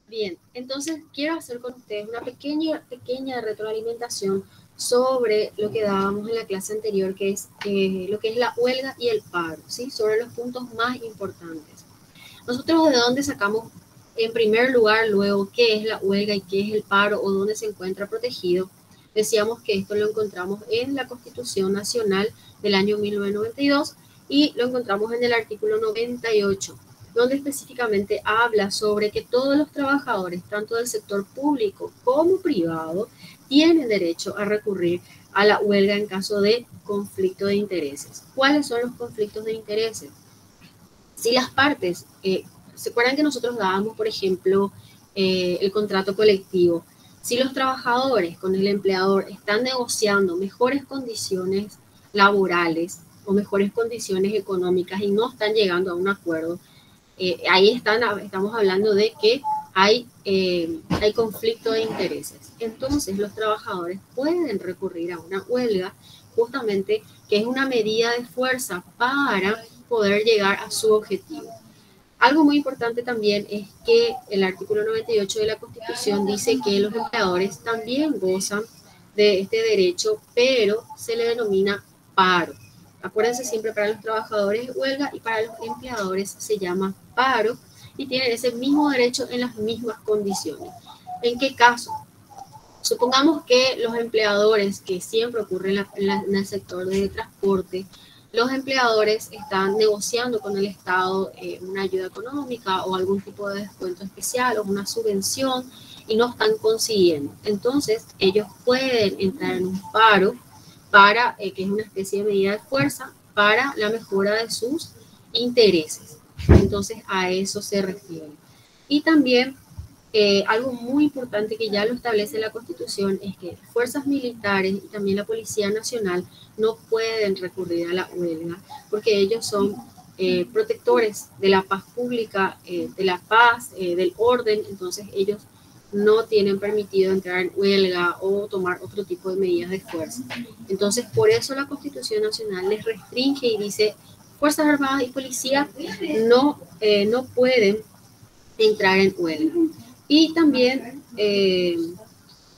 Bien, entonces quiero hacer con ustedes una pequeña retroalimentación sobre lo que dábamos en la clase anterior, que es lo que es la huelga y el paro, ¿sí? Sobre los puntos más importantes. Nosotros de dónde sacamos, en primer lugar, luego, qué es la huelga y qué es el paro o dónde se encuentra protegido. Decíamos que esto lo encontramos en la Constitución Nacional del año 1992 y lo encontramos en el artículo 98, donde específicamente habla sobre que todos los trabajadores, tanto del sector público como privado, tienen derecho a recurrir a la huelga en caso de conflicto de intereses. ¿Cuáles son los conflictos de intereses? Si las partes, ¿se acuerdan que nosotros dábamos, por ejemplo, el contrato colectivo? Si los trabajadores con el empleador están negociando mejores condiciones laborales o mejores condiciones económicas y no están llegando a un acuerdo, ahí estamos hablando de que hay conflicto de intereses. Entonces los trabajadores pueden recurrir a una huelga, justamente que es una medida de fuerza para poder llegar a su objetivo. Algo muy importante también es que el artículo 98 de la Constitución dice que los empleadores también gozan de este derecho, pero se le denomina paro. Acuérdense siempre, para los trabajadores es huelga y para los empleadores se llama paro y tienen ese mismo derecho en las mismas condiciones. ¿En qué caso? Supongamos que los empleadores, que siempre ocurre en el sector de transporte, los empleadores están negociando con el Estado una ayuda económica o algún tipo de descuento especial o una subvención y no están consiguiendo. Entonces, ellos pueden entrar en un paro para, que es una especie de medida de fuerza, para la mejora de sus intereses. Entonces, a eso se refiere. Y también algo muy importante que ya lo establece la Constitución es que fuerzas militares y también la Policía Nacional no pueden recurrir a la huelga porque ellos son protectores de la paz pública, de la paz, del orden. Entonces ellos no tienen permitido entrar en huelga o tomar otro tipo de medidas de fuerza. Entonces, por eso la Constitución Nacional les restringe y dice: Fuerzas Armadas y Policía no pueden entrar en huelga. Y también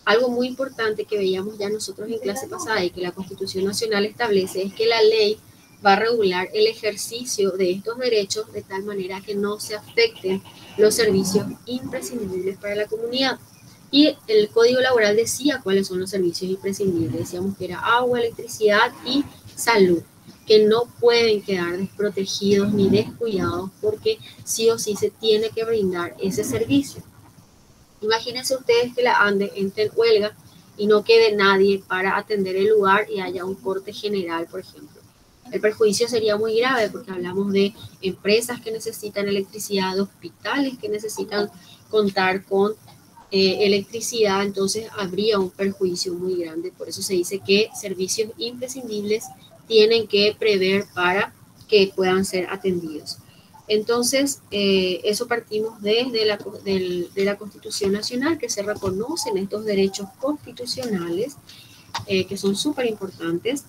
algo muy importante que veíamos ya nosotros en clase pasada y que la Constitución Nacional establece es que la ley va a regular el ejercicio de estos derechos de tal manera que no se afecten los servicios imprescindibles para la comunidad. Y el Código Laboral decía cuáles son los servicios imprescindibles. Decíamos que era agua, electricidad y salud, que no pueden quedar desprotegidos ni descuidados porque sí o sí se tiene que brindar ese servicio. Imagínense ustedes que la ANDE entre en huelga y no quede nadie para atender el lugar y haya un corte general, por ejemplo. El perjuicio sería muy grave porque hablamos de empresas que necesitan electricidad, de hospitales que necesitan contar con electricidad, entonces habría un perjuicio muy grande. Por eso se dice que servicios imprescindibles tienen que prever para que puedan ser atendidos. Entonces, eso partimos desde la Constitución Nacional, que se reconocen estos derechos constitucionales, que son súper importantes.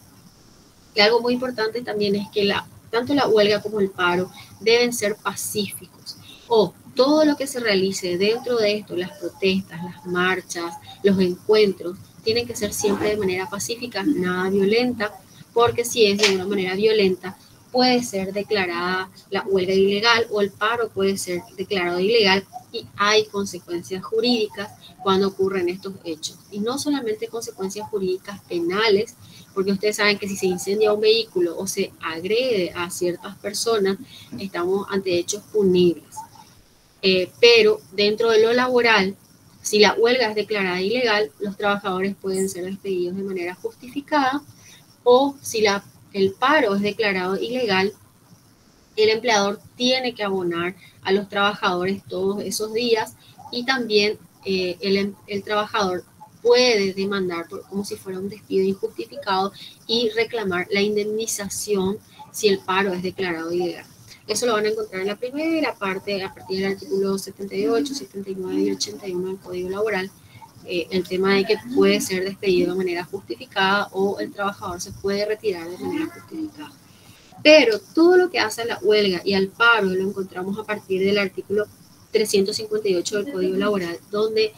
Y algo muy importante también es que tanto la huelga como el paro deben ser pacíficos. O todo lo que se realice dentro de esto, las protestas, las marchas, los encuentros, tienen que ser siempre de manera pacífica, nada violenta, porque si es de una manera violenta, puede ser declarada la huelga ilegal o el paro puede ser declarado ilegal y hay consecuencias jurídicas cuando ocurren estos hechos. Y no solamente consecuencias jurídicas penales, porque ustedes saben que si se incendia un vehículo o se agrede a ciertas personas, estamos ante hechos punibles. Pero dentro de lo laboral, si la huelga es declarada ilegal, los trabajadores pueden ser despedidos de manera justificada, o si el paro es declarado ilegal, el empleador tiene que abonar a los trabajadores todos esos días y también el trabajador puede demandar como si fuera un despido injustificado y reclamar la indemnización si el paro es declarado ilegal. Eso lo van a encontrar en la primera parte, a partir del artículo 78, 79 y 81 del Código Laboral, el tema de que puede ser despedido de manera justificada o el trabajador se puede retirar de manera justificada. Pero todo lo que hace a la huelga y al paro lo encontramos a partir del artículo 358 del Código Laboral, donde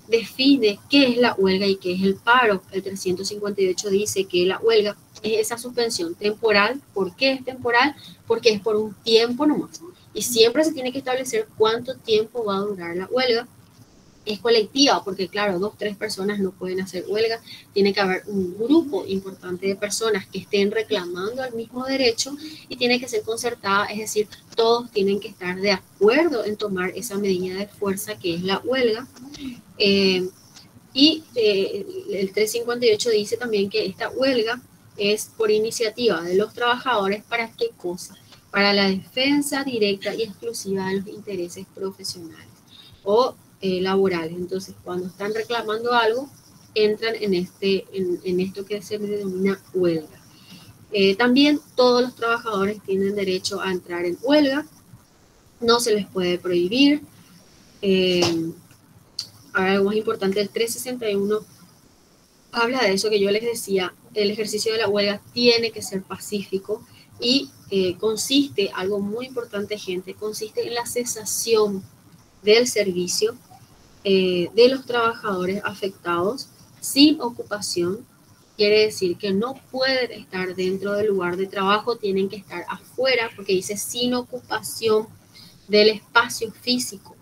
define qué es la huelga y qué es el paro. El 358 dice que la huelga es esa suspensión temporal. ¿Por qué es temporal? Porque es por un tiempo nomás. Y siempre se tiene que establecer cuánto tiempo va a durar la huelga. Es colectiva, porque claro, 2, 3 personas no pueden hacer huelga, tiene que haber un grupo importante de personas que estén reclamando el mismo derecho y tiene que ser concertada, es decir, todos tienen que estar de acuerdo en tomar esa medida de fuerza que es la huelga. El 358 dice también que esta huelga es por iniciativa de los trabajadores. ¿Para qué cosa? Para la defensa directa y exclusiva de los intereses profesionales o laborales. Entonces, cuando están reclamando algo, entran en esto que se denomina huelga. También todos los trabajadores tienen derecho a entrar en huelga, no se les puede prohibir. Ahora, algo más importante, el 361 habla de eso que yo les decía, el ejercicio de la huelga tiene que ser pacífico y consiste, algo muy importante, gente, consiste en la cesación del servicio de los trabajadores afectados sin ocupación. Quiere decir que no pueden estar dentro del lugar de trabajo, tienen que estar afuera, porque dice sin ocupación del espacio físico.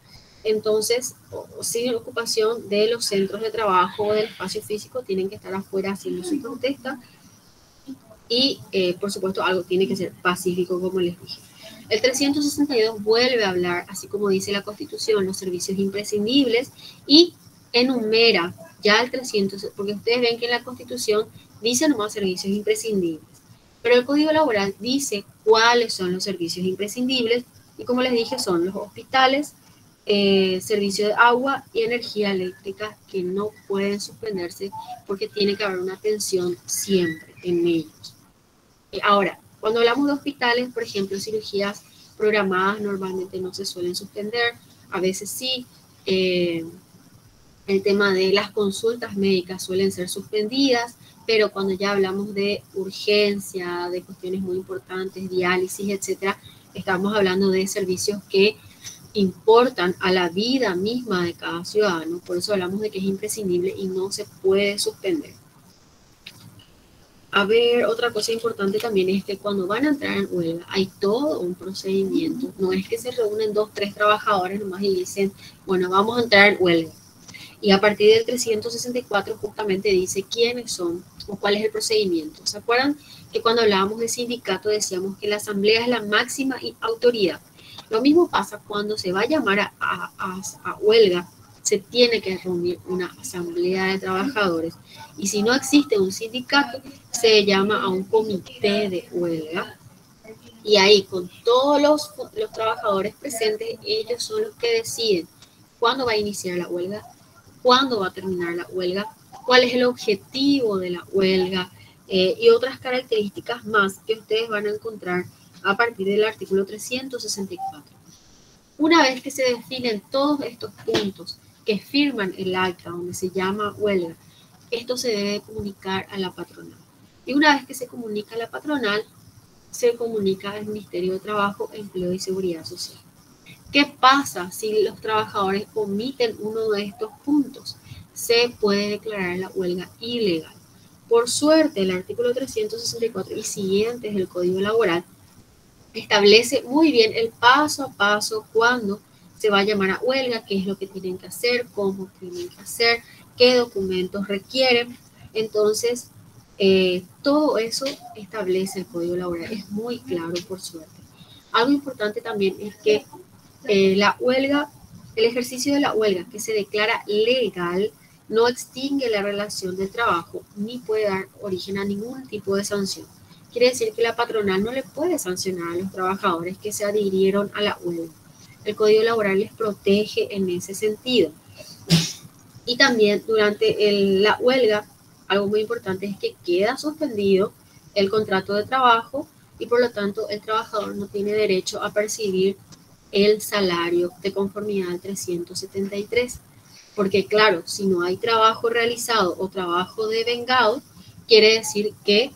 Entonces, sin ocupación de los centros de trabajo o del espacio físico, tienen que estar afuera haciendo su protesta. Y, por supuesto, algo tiene que ser pacífico, como les dije. El 362 vuelve a hablar, así como dice la Constitución, los servicios imprescindibles y enumera ya el 300, porque ustedes ven que en la Constitución dice nomás servicios imprescindibles, pero el Código Laboral dice cuáles son los servicios imprescindibles y, como les dije, son los hospitales, servicio de agua y energía eléctrica, que no pueden suspenderse porque tiene que haber una atención siempre en ellos. Ahora, cuando hablamos de hospitales, por ejemplo, cirugías programadas normalmente no se suelen suspender, a veces sí. El tema de las consultas médicas suelen ser suspendidas, pero cuando ya hablamos de urgencia, de cuestiones muy importantes, diálisis, etcétera, estamos hablando de servicios que importan a la vida misma de cada ciudadano. Por eso hablamos de que es imprescindible y no se puede suspender. A ver, otra cosa importante también es que cuando van a entrar en huelga hay todo un procedimiento. No es que se reúnen 2, 3 trabajadores nomás y dicen, bueno, vamos a entrar en huelga. Y a partir del 364 justamente dice quiénes son o cuál es el procedimiento. ¿Se acuerdan que cuando hablábamos de sindicato decíamos que la asamblea es la máxima autoridad? Lo mismo pasa cuando se va a llamar a huelga, se tiene que reunir una asamblea de trabajadores. Y si no existe un sindicato, se llama a un comité de huelga. Y ahí, con todos los trabajadores presentes, ellos son los que deciden cuándo va a iniciar la huelga, cuándo va a terminar la huelga, cuál es el objetivo de la huelga y otras características más que ustedes van a encontrar a partir del artículo 364. Una vez que se definen todos estos puntos que firman el acta donde se llama huelga, esto se debe comunicar a la patronal. Y una vez que se comunica a la patronal, se comunica al Ministerio de Trabajo, Empleo y Seguridad Social. ¿Qué pasa si los trabajadores omiten uno de estos puntos? Se puede declarar la huelga ilegal. Por suerte, el artículo 364 y siguientes del Código Laboral establece muy bien el paso a paso cuando se va a llamar a huelga, qué es lo que tienen que hacer, cómo tienen que hacer, qué documentos requieren. Entonces, todo eso establece el Código Laboral. Es muy claro, por suerte. Algo importante también es que la huelga, el ejercicio de la huelga que se declara legal no extingue la relación de trabajo ni puede dar origen a ningún tipo de sanción. Quiere decir que la patronal no le puede sancionar a los trabajadores que se adhirieron a la huelga. El Código Laboral les protege en ese sentido. Y también durante la huelga, algo muy importante es que queda suspendido el contrato de trabajo y por lo tanto el trabajador no tiene derecho a percibir el salario de conformidad al 373. Porque claro, si no hay trabajo realizado o trabajo devengado, quiere decir que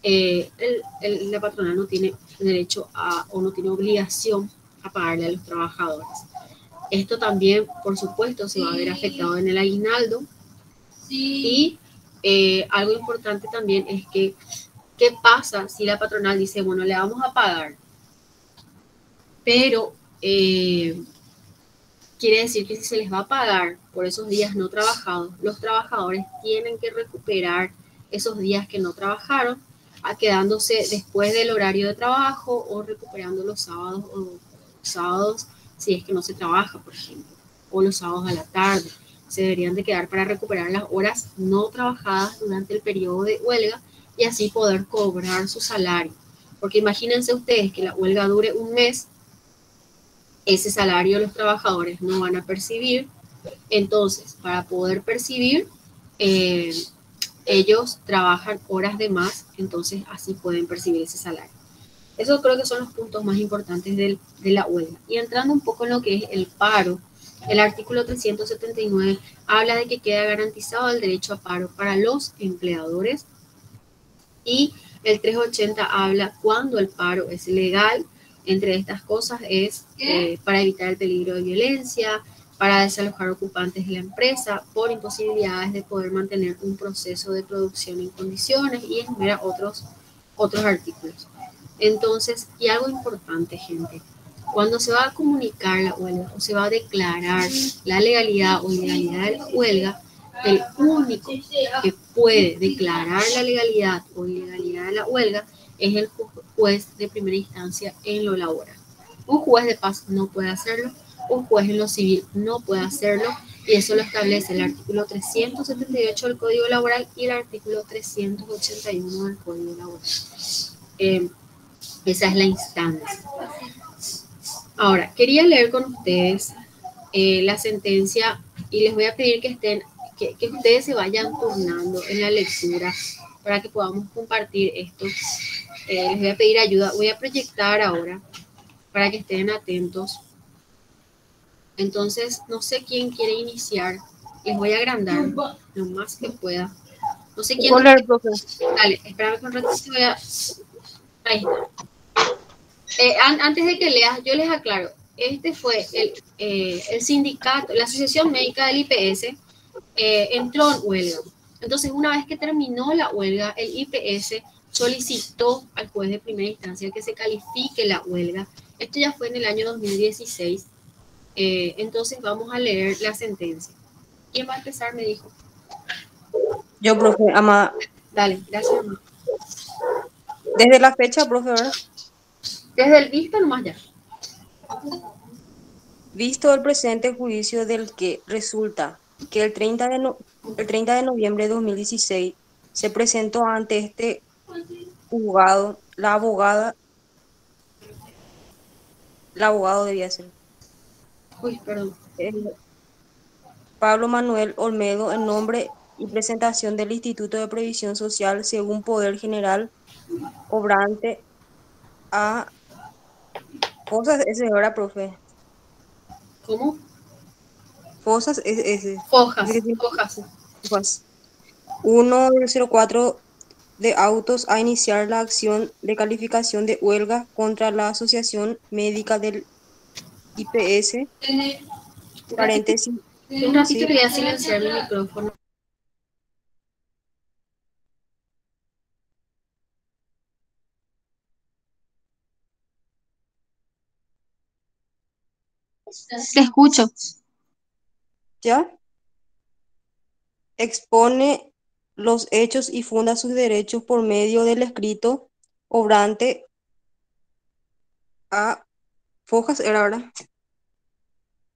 la patronal no tiene derecho a, o no tiene obligación a pagarle a los trabajadores. Esto también, por supuesto, se va a ver afectado en el aguinaldo. Y algo importante también es que, ¿qué pasa si la patronal dice, bueno, le vamos a pagar, pero quiere decir que si se les va a pagar por esos días no trabajados, los trabajadores tienen que recuperar esos días que no trabajaron, quedándose después del horario de trabajo o recuperando los sábados o sábados si es que no se trabaja, por ejemplo, o los sábados a la tarde. Se deberían de quedar para recuperar las horas no trabajadas durante el periodo de huelga y así poder cobrar su salario. Porque imagínense ustedes que la huelga dure un mes, ese salario los trabajadores no van a percibir. Entonces, para poder percibir, eh, ellos trabajan horas de más, entonces así pueden percibir ese salario. Eso creo que son los puntos más importantes de la huelga. Y entrando un poco en lo que es el paro, el artículo 379 habla de que queda garantizado el derecho a paro para los empleadores y el 380 habla cuando el paro es legal. Entre estas cosas es para evitar el peligro de violencia, para desalojar ocupantes de la empresa por imposibilidades de poder mantener un proceso de producción en condiciones y enumera otros artículos. Entonces, y algo importante, gente, cuando se va a comunicar la huelga o se va a declarar la legalidad o ilegalidad de la huelga, el único que puede declarar la legalidad o ilegalidad de la huelga es el juez de primera instancia en lo laboral. Un juez de paz no puede hacerlo, un juez en lo civil no puede hacerlo, y eso lo establece el artículo 378 del Código Laboral y el artículo 381 del Código Laboral. Esa es la instancia. Ahora, quería leer con ustedes la sentencia y les voy a pedir que que ustedes se vayan turnando en la lectura para que podamos compartir esto. Les voy a pedir ayuda. Voy a proyectar ahora para que estén atentos. Entonces, no sé quién quiere iniciar. Les voy a agrandar lo más que pueda. No sé quién. Hola, profe. Dale, espérame con un ratito. Ahí está. Antes de que leas, yo les aclaro, este fue el sindicato, la Asociación Médica del IPS entró en huelga. Entonces, una vez que terminó la huelga, el IPS solicitó al juez de primera instancia que se califique la huelga. Esto ya fue en el año 2016. Entonces, vamos a leer la sentencia. ¿Quién va a empezar? Me dijo. Yo, profe, ama, Dale, gracias, mamá. desde la fecha, profe, ¿verdad? Desde el visto nomás ya. Visto el presente juicio del que resulta que el 30 de noviembre de 2016 se presentó ante este juzgado la abogado debía ser, Uy, perdón. eh, Pablo Manuel Olmedo en nombre y presentación del Instituto de Previsión Social según Poder General Obrante a Fosas S. ¿Verdad, profe? ¿Cómo? Fosas S. Dice que Fojas, sí, fojas. Fosas. 1/04 de autos a iniciar la acción de calificación de huelga contra la Asociación Médica del IPS, Un ratito, paréntesis, un ratito sí, le voy a silenciar mi micrófono. Te escucho. ya expone los hechos y funda sus derechos por medio del escrito obrante a Fojas, era ahora,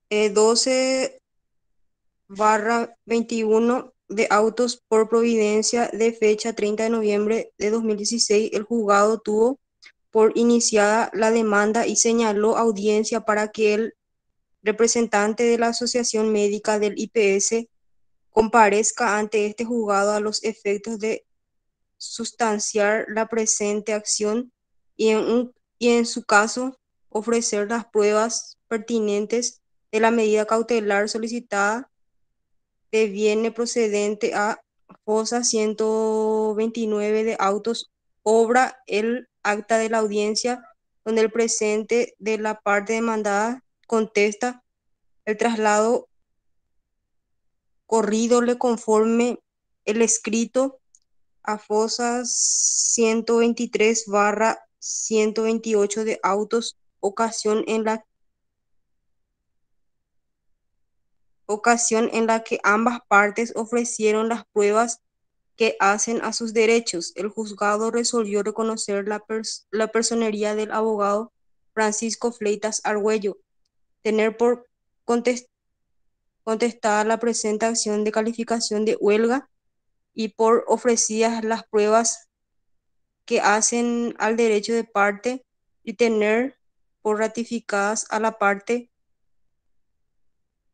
12/21 de autos por providencia de fecha 30 de noviembre de 2016, el juzgado tuvo por iniciada la demanda y señaló audiencia para que el representante de la Asociación Médica del IPS comparezca ante este juzgado a los efectos de sustanciar la presente acción y en su caso ofrecer las pruebas pertinentes de la medida cautelar solicitada deviene procedente a fosa 129 de autos obra el acta de la audiencia donde el presente de la parte demandada contesta el traslado corrido le conforme el escrito a Fosas 123/128 de autos, ocasión en la que ambas partes ofrecieron las pruebas que hacen a sus derechos. El juzgado resolvió reconocer la personería del abogado Francisco Fleitas Argüello, tener por contestada la presente acción de calificación de huelga y por ofrecidas las pruebas que hacen al derecho de parte y tener por ratificadas a la parte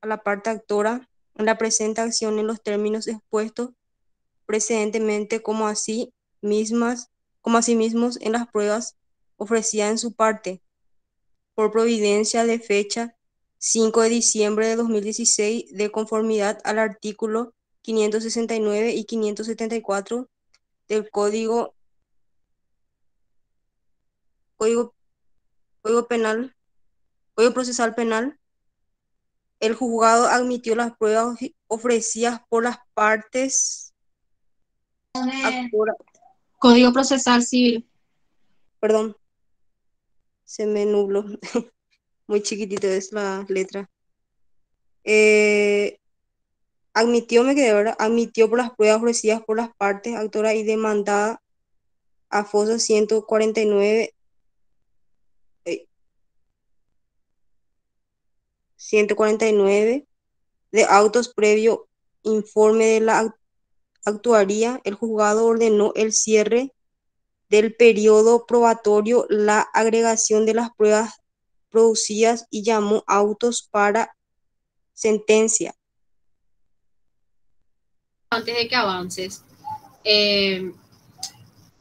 actora en la presente acción en los términos expuestos precedentemente como asimismos en las pruebas ofrecidas en su parte, por providencia de fecha 5 de diciembre de 2016, de conformidad al artículo 569 y 574 del Código, Código Penal, Código Procesal Penal. El juzgado admitió las pruebas ofrecidas por las partes actoras. Código Procesal Civil. Perdón, se me nubló. Muy chiquitito es la letra. Admitió por las pruebas ofrecidas por las partes actoras y demandada a Fosa 149, 149 de autos previo informe de la actuaría. El juzgado ordenó el cierre del periodo probatorio, la agregación de las pruebas producidas y llamó autos para sentencia. Antes de que avances,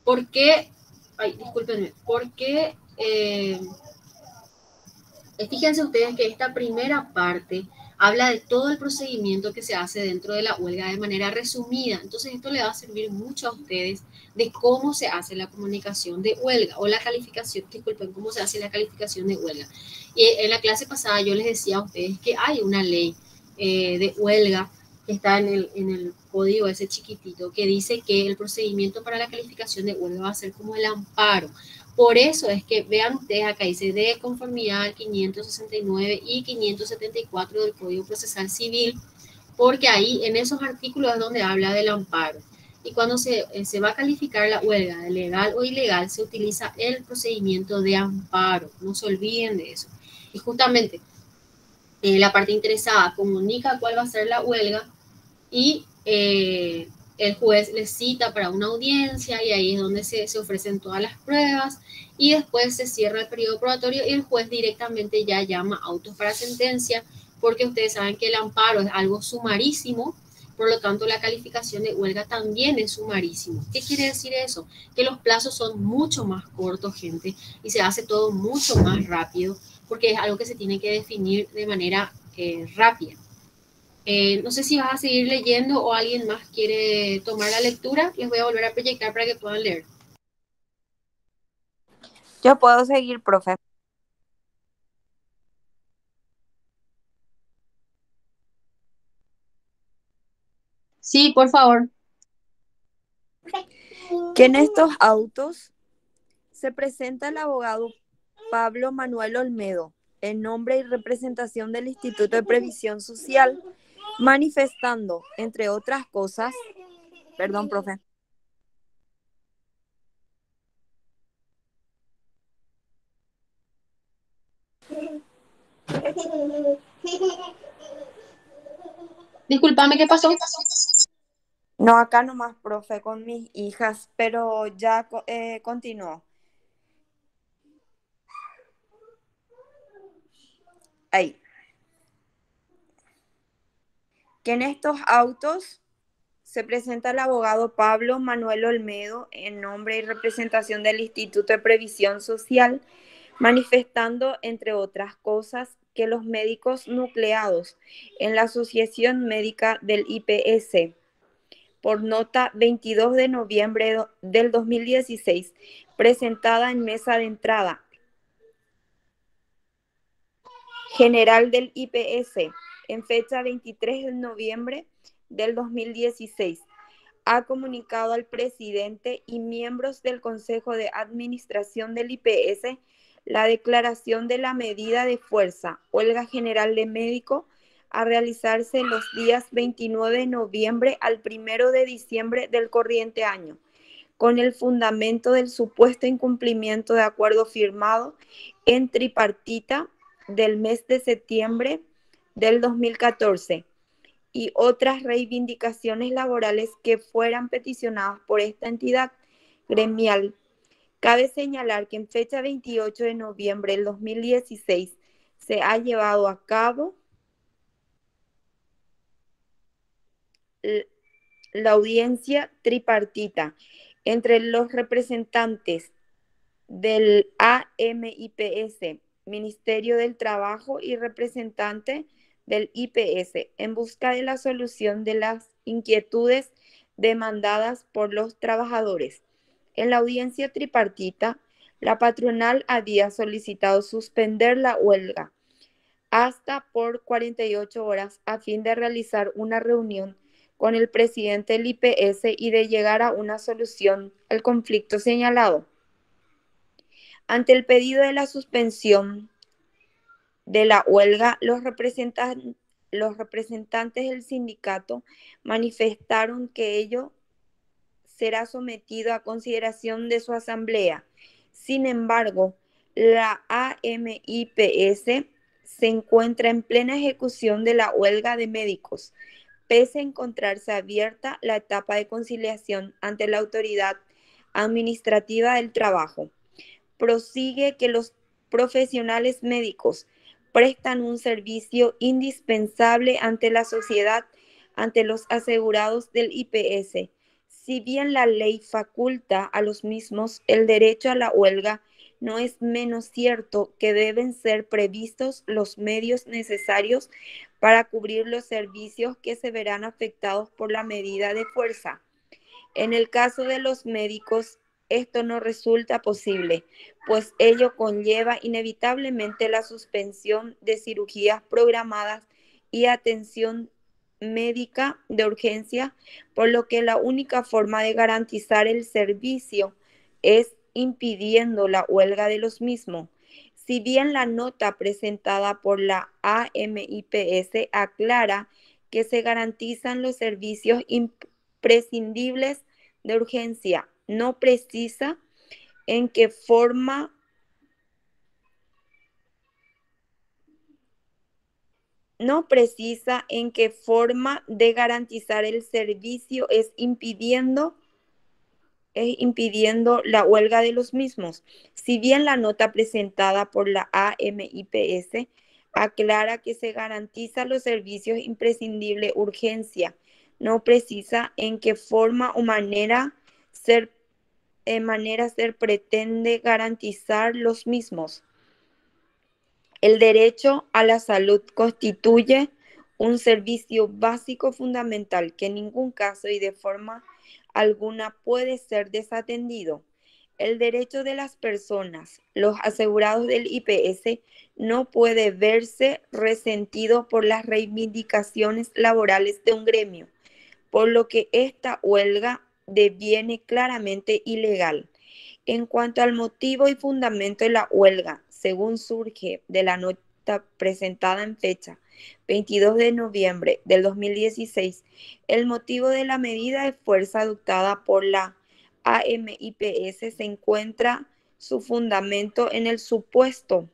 ¿por qué? Ay, discúlpenme. ¿Por qué? Fíjense ustedes que esta primera parte habla de todo el procedimiento que se hace dentro de la huelga de manera resumida. Entonces esto le va a servir mucho a ustedes de cómo se hace la comunicación de huelga o la calificación, disculpen, cómo se hace la calificación de huelga. Y en la clase pasada yo les decía a ustedes que hay una ley de huelga que está en el código ese chiquitito que dice que el procedimiento para la calificación de huelga va a ser como el amparo. Por eso es que vean ustedes acá dice de conformidad al 569 y 574 del Código Procesal Civil, porque ahí en esos artículos es donde habla del amparo. Y cuando se va a calificar la huelga de legal o ilegal, se utiliza el procedimiento de amparo. No se olviden de eso. Y justamente la parte interesada comunica cuál va a ser la huelga y el juez les cita para una audiencia y ahí es donde se ofrecen todas las pruebas y después se cierra el periodo probatorio y el juez directamente ya llama autos para sentencia, porque ustedes saben que el amparo es algo sumarísimo, por lo tanto la calificación de huelga también es sumarísimo. ¿Qué quiere decir eso? Que los plazos son mucho más cortos, gente, y se hace todo mucho más rápido, porque es algo que se tiene que definir de manera rápida. No sé si vas a seguir leyendo o alguien más quiere tomar la lectura. Les voy a volver a proyectar para que puedan leer. Yo puedo seguir, profe. Sí, por favor. Que en estos autos se presenta el abogado Pablo Manuel Olmedo, en nombre y representación del Instituto de Previsión Social, manifestando, entre otras cosas, perdón, profe. Discúlpame, ¿qué pasó? No, acá nomás, profe, con mis hijas, pero ya continúo. Ahí. Que en estos autos se presenta el abogado Pablo Manuel Olmedo, en nombre y representación del Instituto de Previsión Social, manifestando, entre otras cosas, que los médicos nucleados en la Asociación Médica del IPS por nota 22 de noviembre del 2016, presentada en mesa de entrada general del IPS en fecha 23 de noviembre del 2016, ha comunicado al presidente y miembros del Consejo de Administración del IPS la declaración de la medida de fuerza, huelga general de médico, a realizarse los días 29 de noviembre al 1 de diciembre del corriente año, con el fundamento del supuesto incumplimiento de acuerdo firmado en tripartita del mes de septiembre del 2014 y otras reivindicaciones laborales que fueran peticionadas por esta entidad gremial. Cabe señalar que en fecha 28 de noviembre del 2016 se ha llevado a cabo la audiencia tripartita entre los representantes del AMIPS, Ministerio del Trabajo, y representante del IPS en busca de la solución de las inquietudes demandadas por los trabajadores. En la audiencia tripartita, la patronal había solicitado suspender la huelga hasta por 48 horas a fin de realizar una reunión con el presidente del IPS y de llegar a una solución al conflicto señalado. Ante el pedido de la suspensión de la huelga, los representantes del sindicato manifestaron que ello será sometido a consideración de su asamblea. Sin embargo, la AMIPS se encuentra en plena ejecución de la huelga de médicos, pese a encontrarse abierta la etapa de conciliación ante la autoridad administrativa del trabajo. Prosigue que los profesionales médicos prestan un servicio indispensable ante la sociedad, ante los asegurados del IPS. Si bien la ley faculta a los mismos el derecho a la huelga, no es menos cierto que deben ser previstos los medios necesarios para cubrir los servicios que se verán afectados por la medida de fuerza. En el caso de los médicos, esto no resulta posible, pues ello conlleva inevitablemente la suspensión de cirugías programadas y atención médica de urgencia, por lo que la única forma de garantizar el servicio es impidiendo la huelga de los mismos. Si bien la nota presentada por la AMIPS aclara que se garantizan los servicios imprescindibles de urgencia, no precisa en qué forma de garantizar el servicio es impidiendo la huelga de los mismos. Si bien la nota presentada por la AMIPS aclara que se garantiza los servicios imprescindibles urgencia, no precisa en qué forma o manera se pretende garantizar los mismos. El derecho a la salud constituye un servicio básico fundamental que en ningún caso y de forma alguna puede ser desatendido. El derecho de las personas, los asegurados del IPS, no puede verse resentido por las reivindicaciones laborales de un gremio, por lo que esta huelga deviene claramente ilegal. En cuanto al motivo y fundamento de la huelga, según surge de la nota presentada en fecha 22 de noviembre del 2016, el motivo de la medida de fuerza adoptada por la AMIPS se encuentra su fundamento en el supuesto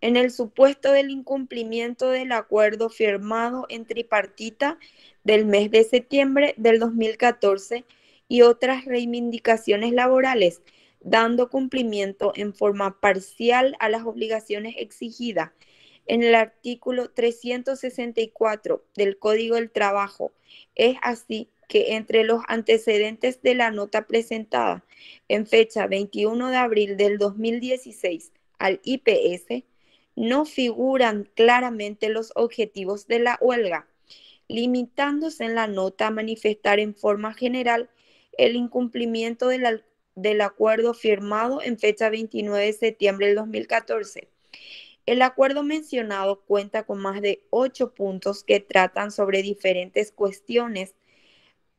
del incumplimiento del acuerdo firmado en tripartita del mes de septiembre del 2014 y otras reivindicaciones laborales, dando cumplimiento en forma parcial a las obligaciones exigidas en el artículo 364 del Código del Trabajo. Es así que entre los antecedentes de la nota presentada en fecha 21 de abril del 2016 al IPS, no figuran claramente los objetivos de la huelga, limitándose en la nota a manifestar en forma general el incumplimiento del acuerdo firmado en fecha 29 de septiembre del 2014. El acuerdo mencionado cuenta con más de 8 puntos que tratan sobre diferentes cuestiones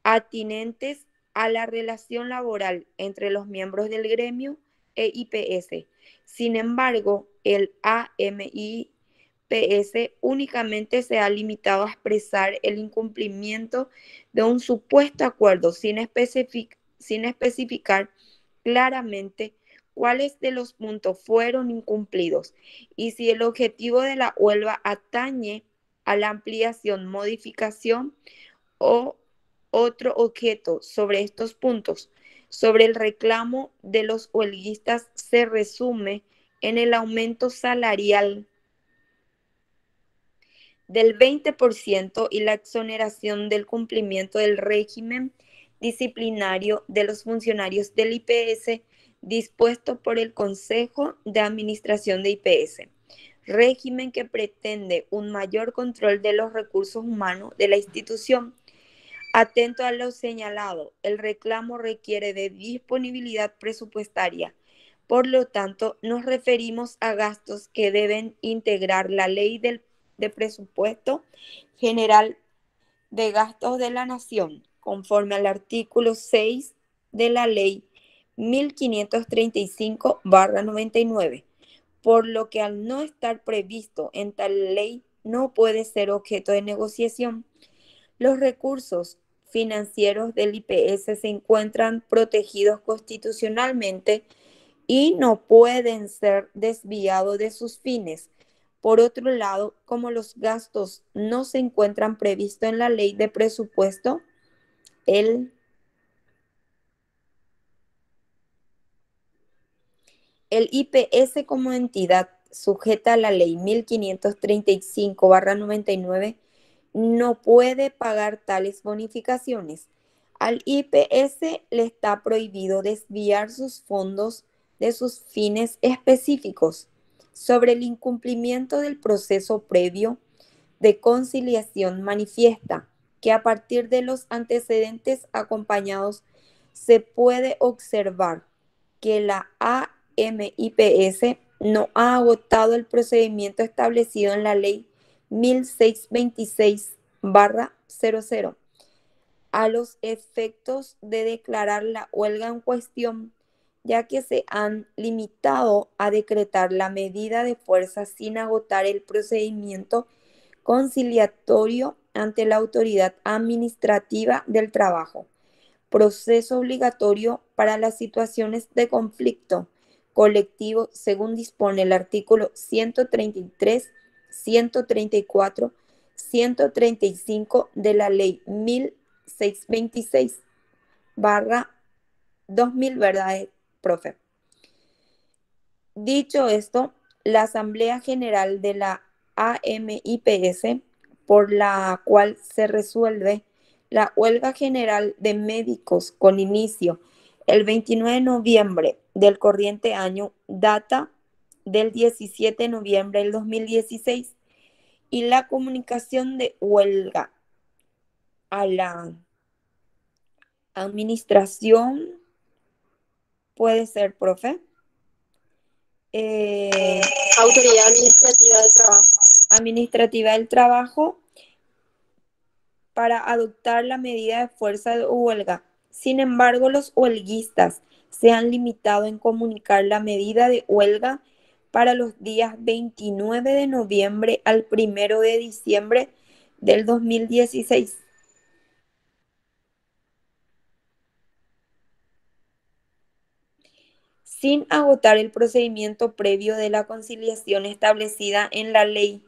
atinentes a la relación laboral entre los miembros del gremio e IPS. Sin embargo, el AMIPS únicamente se ha limitado a expresar el incumplimiento de un supuesto acuerdo sin especificar claramente cuáles de los puntos fueron incumplidos y si el objetivo de la huelga atañe a la ampliación, modificación o otro objeto sobre estos puntos. Sobre el reclamo de los huelguistas se resume en el aumento salarial del 20% y la exoneración del cumplimiento del régimen disciplinario de los funcionarios del IPS dispuesto por el Consejo de Administración de IPS, régimen que pretende un mayor control de los recursos humanos de la institución. Atento a lo señalado, el reclamo requiere de disponibilidad presupuestaria. Por lo tanto, nos referimos a gastos que deben integrar la Ley de Presupuesto General de Gastos de la Nación, conforme al artículo 6 de la Ley 1535/99, por lo que al no estar previsto en tal ley no puede ser objeto de negociación. Los recursos financieros del IPS se encuentran protegidos constitucionalmente y no pueden ser desviados de sus fines. Por otro lado, como los gastos no se encuentran previstos en la ley de presupuesto, el IPS como entidad sujeta a la ley 1535/99 no puede pagar tales bonificaciones. Al IPS le está prohibido desviar sus fondos de sus fines específicos. Sobre el incumplimiento del proceso previo de conciliación manifiesta que a partir de los antecedentes acompañados se puede observar que la AMIPS no ha agotado el procedimiento establecido en la ley 1626/00 a los efectos de declarar la huelga en cuestión, ya que se han limitado a decretar la medida de fuerza sin agotar el procedimiento conciliatorio ante la autoridad administrativa del trabajo, proceso obligatorio para las situaciones de conflicto colectivo según dispone el artículo 133, 134, 135 de la ley 1626/2000, ¿verdad, profe? Dicho esto, la Asamblea General de la AMIPS, por la cual se resuelve la huelga general de médicos con inicio el 29 de noviembre del corriente año, data del 17 de noviembre del 2016, y la comunicación de huelga a la administración, puede ser, profe. Autoridad Administrativa del Trabajo. Administrativa del Trabajo para adoptar la medida de fuerza de huelga. Sin embargo, los huelguistas se han limitado en comunicar la medida de huelga para los días 29 de noviembre al 1 de diciembre del 2016. Sin agotar el procedimiento previo de la conciliación establecida en la ley,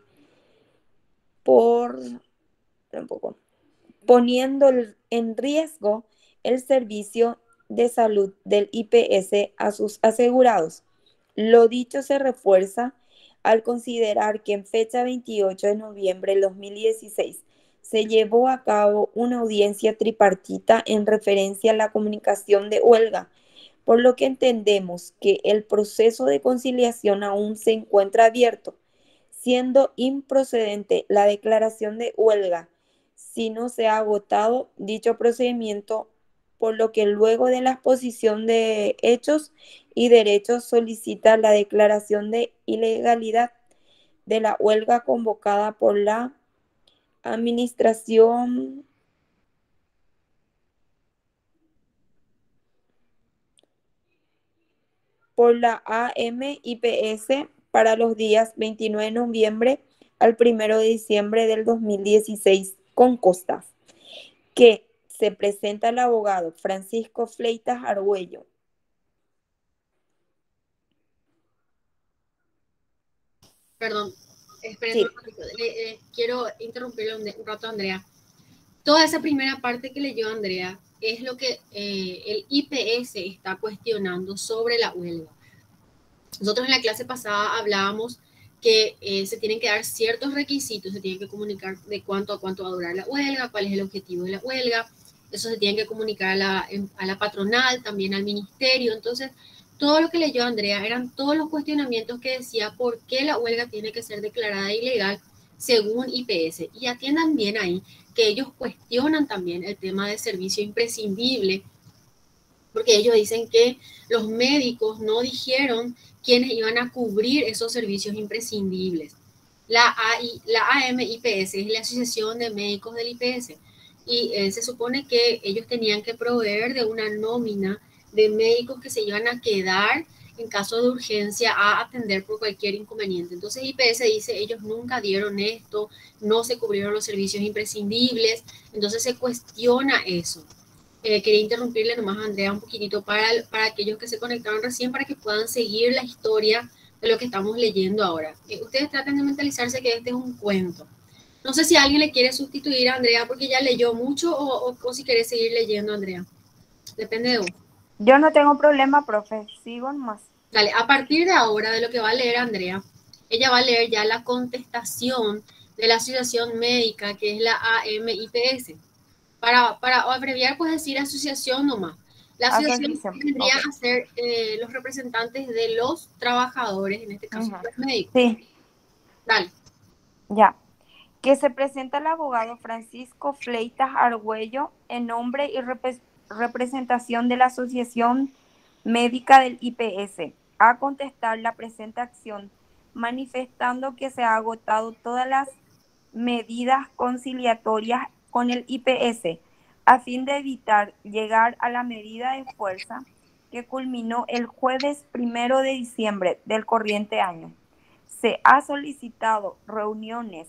poniendo en riesgo el servicio de salud del IPS a sus asegurados. Lo dicho se refuerza al considerar que en fecha 28 de noviembre del 2016 se llevó a cabo una audiencia tripartita en referencia a la comunicación de huelga, por lo que entendemos que el proceso de conciliación aún se encuentra abierto. siendo improcedente la declaración de huelga si no se ha agotado dicho procedimiento, por lo que luego de la exposición de hechos y derechos solicita la declaración de ilegalidad de la huelga convocada por la administración por la AMIPS para los días 29 de noviembre al 1 de diciembre del 2016 con costas, que se presenta el abogado Francisco Fleitas Argüello. Perdón, esperen Sí. un ratito. Quiero interrumpirle un rato a Andrea. Toda esa primera parte que leyó Andrea es lo que el IPS está cuestionando sobre la huelga. Nosotros en la clase pasada hablábamos que se tienen que dar ciertos requisitos, se tienen que comunicar de cuánto a cuánto va a durar la huelga, cuál es el objetivo de la huelga, eso se tiene que comunicar a la patronal, también al ministerio. Entonces, todo lo que leyó Andrea eran todos los cuestionamientos que decía por qué la huelga tiene que ser declarada ilegal según IPS. Y atiendan bien ahí que ellos cuestionan también el tema de servicio imprescindible, porque ellos dicen que los médicos no dijeron quiénes iban a cubrir esos servicios imprescindibles. La AMIPS es la Asociación de Médicos del IPS y se supone que ellos tenían que proveer de una nómina de médicos que se iban a quedar en caso de urgencia a atender por cualquier inconveniente. Entonces IPS dice, ellos nunca dieron esto, no se cubrieron los servicios imprescindibles, entonces se cuestiona eso. Quería interrumpirle nomás a Andrea un poquitito para aquellos que se conectaron recién, para que puedan seguir la historia de lo que estamos leyendo ahora. Ustedes traten de mentalizarse que este es un cuento. No sé si alguien le quiere sustituir a Andrea porque ya leyó mucho o si quiere seguir leyendo, Andrea. Depende de vos. Yo no tengo problema, profe. Sigo nomás. Dale, a partir de ahora, de lo que va a leer Andrea, ella va a leer ya la contestación de la Asociación Médica, que es la AMIPS. Para abreviar, puedes decir asociación nomás. La asociación tendría a ser los representantes de los trabajadores, en este caso los médicos. Sí. Dale. Ya. Que se presenta el abogado Francisco Fleitas Argüello en nombre y representación de la Asociación Médica del IPS a contestar la presente acción, manifestando que se ha agotado todas las medidas conciliatorias con el IPS a fin de evitar llegar a la medida de fuerza que culminó el jueves 1 de diciembre del corriente año. Se ha solicitado reuniones,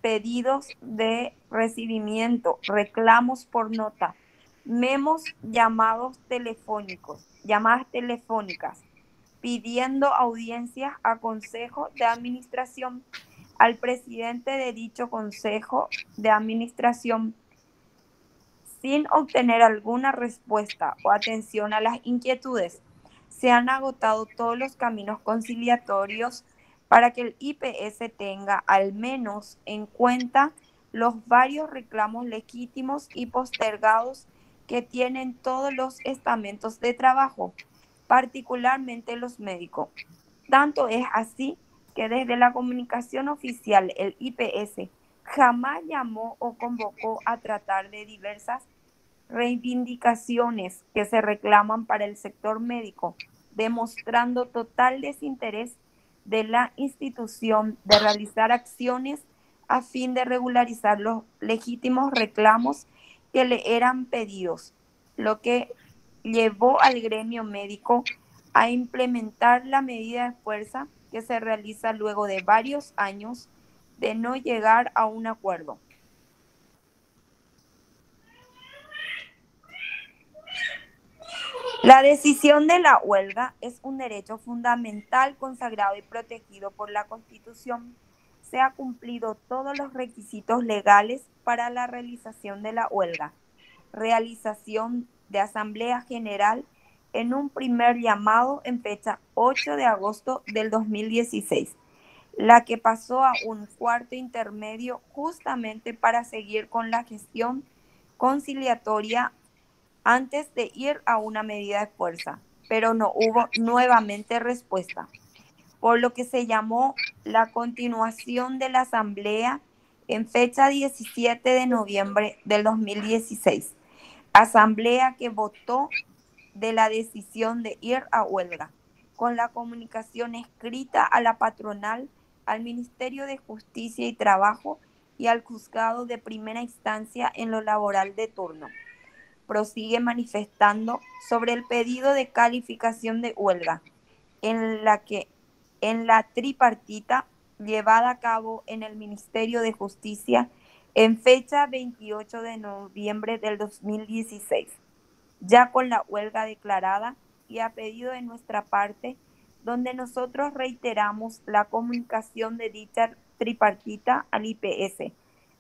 pedidos de recibimiento, reclamos por nota, memos, llamadas telefónicas, pidiendo audiencias a consejo de administración, al presidente de dicho consejo de administración, sin obtener alguna respuesta o atención a las inquietudes. Se han agotado todos los caminos conciliatorios para que el IPS tenga al menos en cuenta los varios reclamos legítimos y postergados que tienen todos los estamentos de trabajo, particularmente los médicos. Tanto es así que desde la comunicación oficial el IPS jamás llamó o convocó a tratar de diversas reivindicaciones que se reclaman para el sector médico, demostrando total desinterés de la institución de realizar acciones a fin de regularizar los legítimos reclamos que le eran pedidos, lo que llevó al gremio médico a implementar la medida de fuerza que se realiza luego de varios años de no llegar a un acuerdo. La decisión de la huelga es un derecho fundamental consagrado y protegido por la Constitución. Se han cumplido todos los requisitos legales para la realización de la huelga. Realización de Asamblea General en un primer llamado en fecha 8 de agosto del 2016, la que pasó a un cuarto intermedio justamente para seguir con la gestión conciliatoria antes de ir a una medida de fuerza, pero no hubo nuevamente respuesta. por lo que se llamó la continuación de la asamblea en fecha 17 de noviembre del 2016, asamblea que votó de la decisión de ir a huelga, con la comunicación escrita a la patronal, al Ministerio de Justicia y Trabajo y al juzgado de primera instancia en lo laboral de turno. Prosigue manifestando sobre el pedido de calificación de huelga, en la tripartita llevada a cabo en el Ministerio de Justicia en fecha 28 de noviembre del 2016, ya con la huelga declarada y a pedido de nuestra parte, donde nosotros reiteramos la comunicación de dicha tripartita al IPS.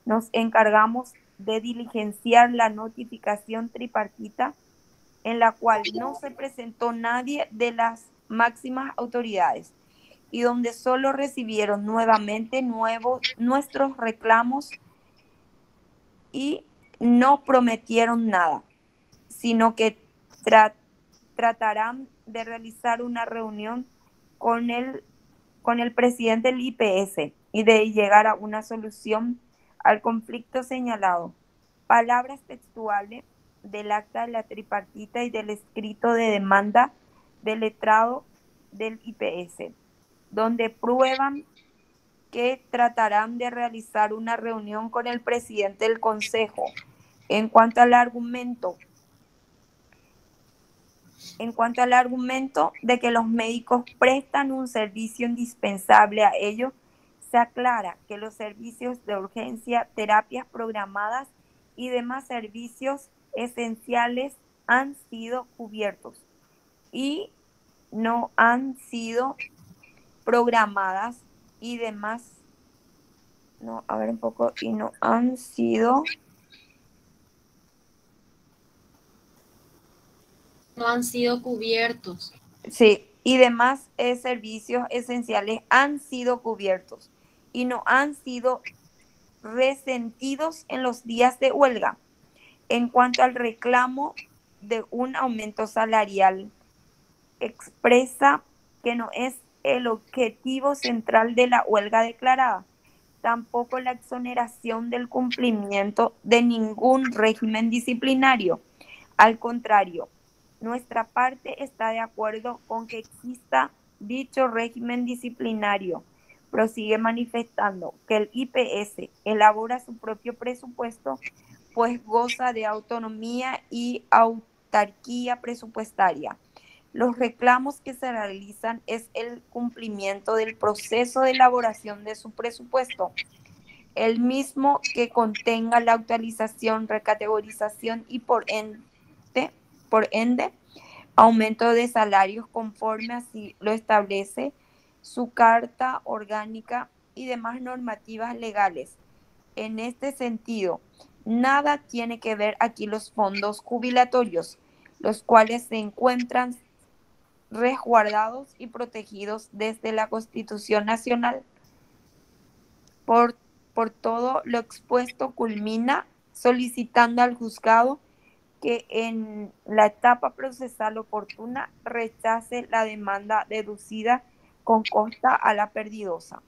Nos encargamos de diligenciar la notificación tripartita en la cual no se presentó nadie de las máximas autoridades y donde solo recibieron nuevamente nuestros reclamos y no prometieron nada, sino que tratarán de realizar una reunión con el presidente del IPS y de llegar a una solución al conflicto señalado. Palabras textuales del acta de la tripartita y del escrito de demanda del letrado del IPS, donde prueban que tratarán de realizar una reunión con el presidente del Consejo. En cuanto al argumento de que los médicos prestan un servicio indispensable a ellos, se aclara que los servicios de urgencia, terapias programadas y demás servicios esenciales han sido cubiertos y no han sido programadas y demás, no han sido cubiertos. Sí, y demás servicios esenciales han sido cubiertos y no han sido resentidos en los días de huelga. En cuanto al reclamo de un aumento salarial, expresa que no es el objetivo central de la huelga declarada, tampoco la exoneración del cumplimiento de ningún régimen disciplinario. Al contrario, nuestra parte está de acuerdo con que exista dicho régimen disciplinario. Prosigue manifestando que el IPS elabora su propio presupuesto, pues goza de autonomía y autarquía presupuestaria. Los reclamos que se realizan es el cumplimiento del proceso de elaboración de su presupuesto, el mismo que contenga la actualización, recategorización y por ende, aumento de salarios conforme así lo establece su carta orgánica y demás normativas legales. En este sentido, nada tiene que ver aquí los fondos jubilatorios, los cuales se encuentran resguardados y protegidos desde la Constitución Nacional. Por todo lo expuesto, culmina solicitando al juzgado que en la etapa procesal oportuna rechace la demanda deducida con costa a la perdidosa.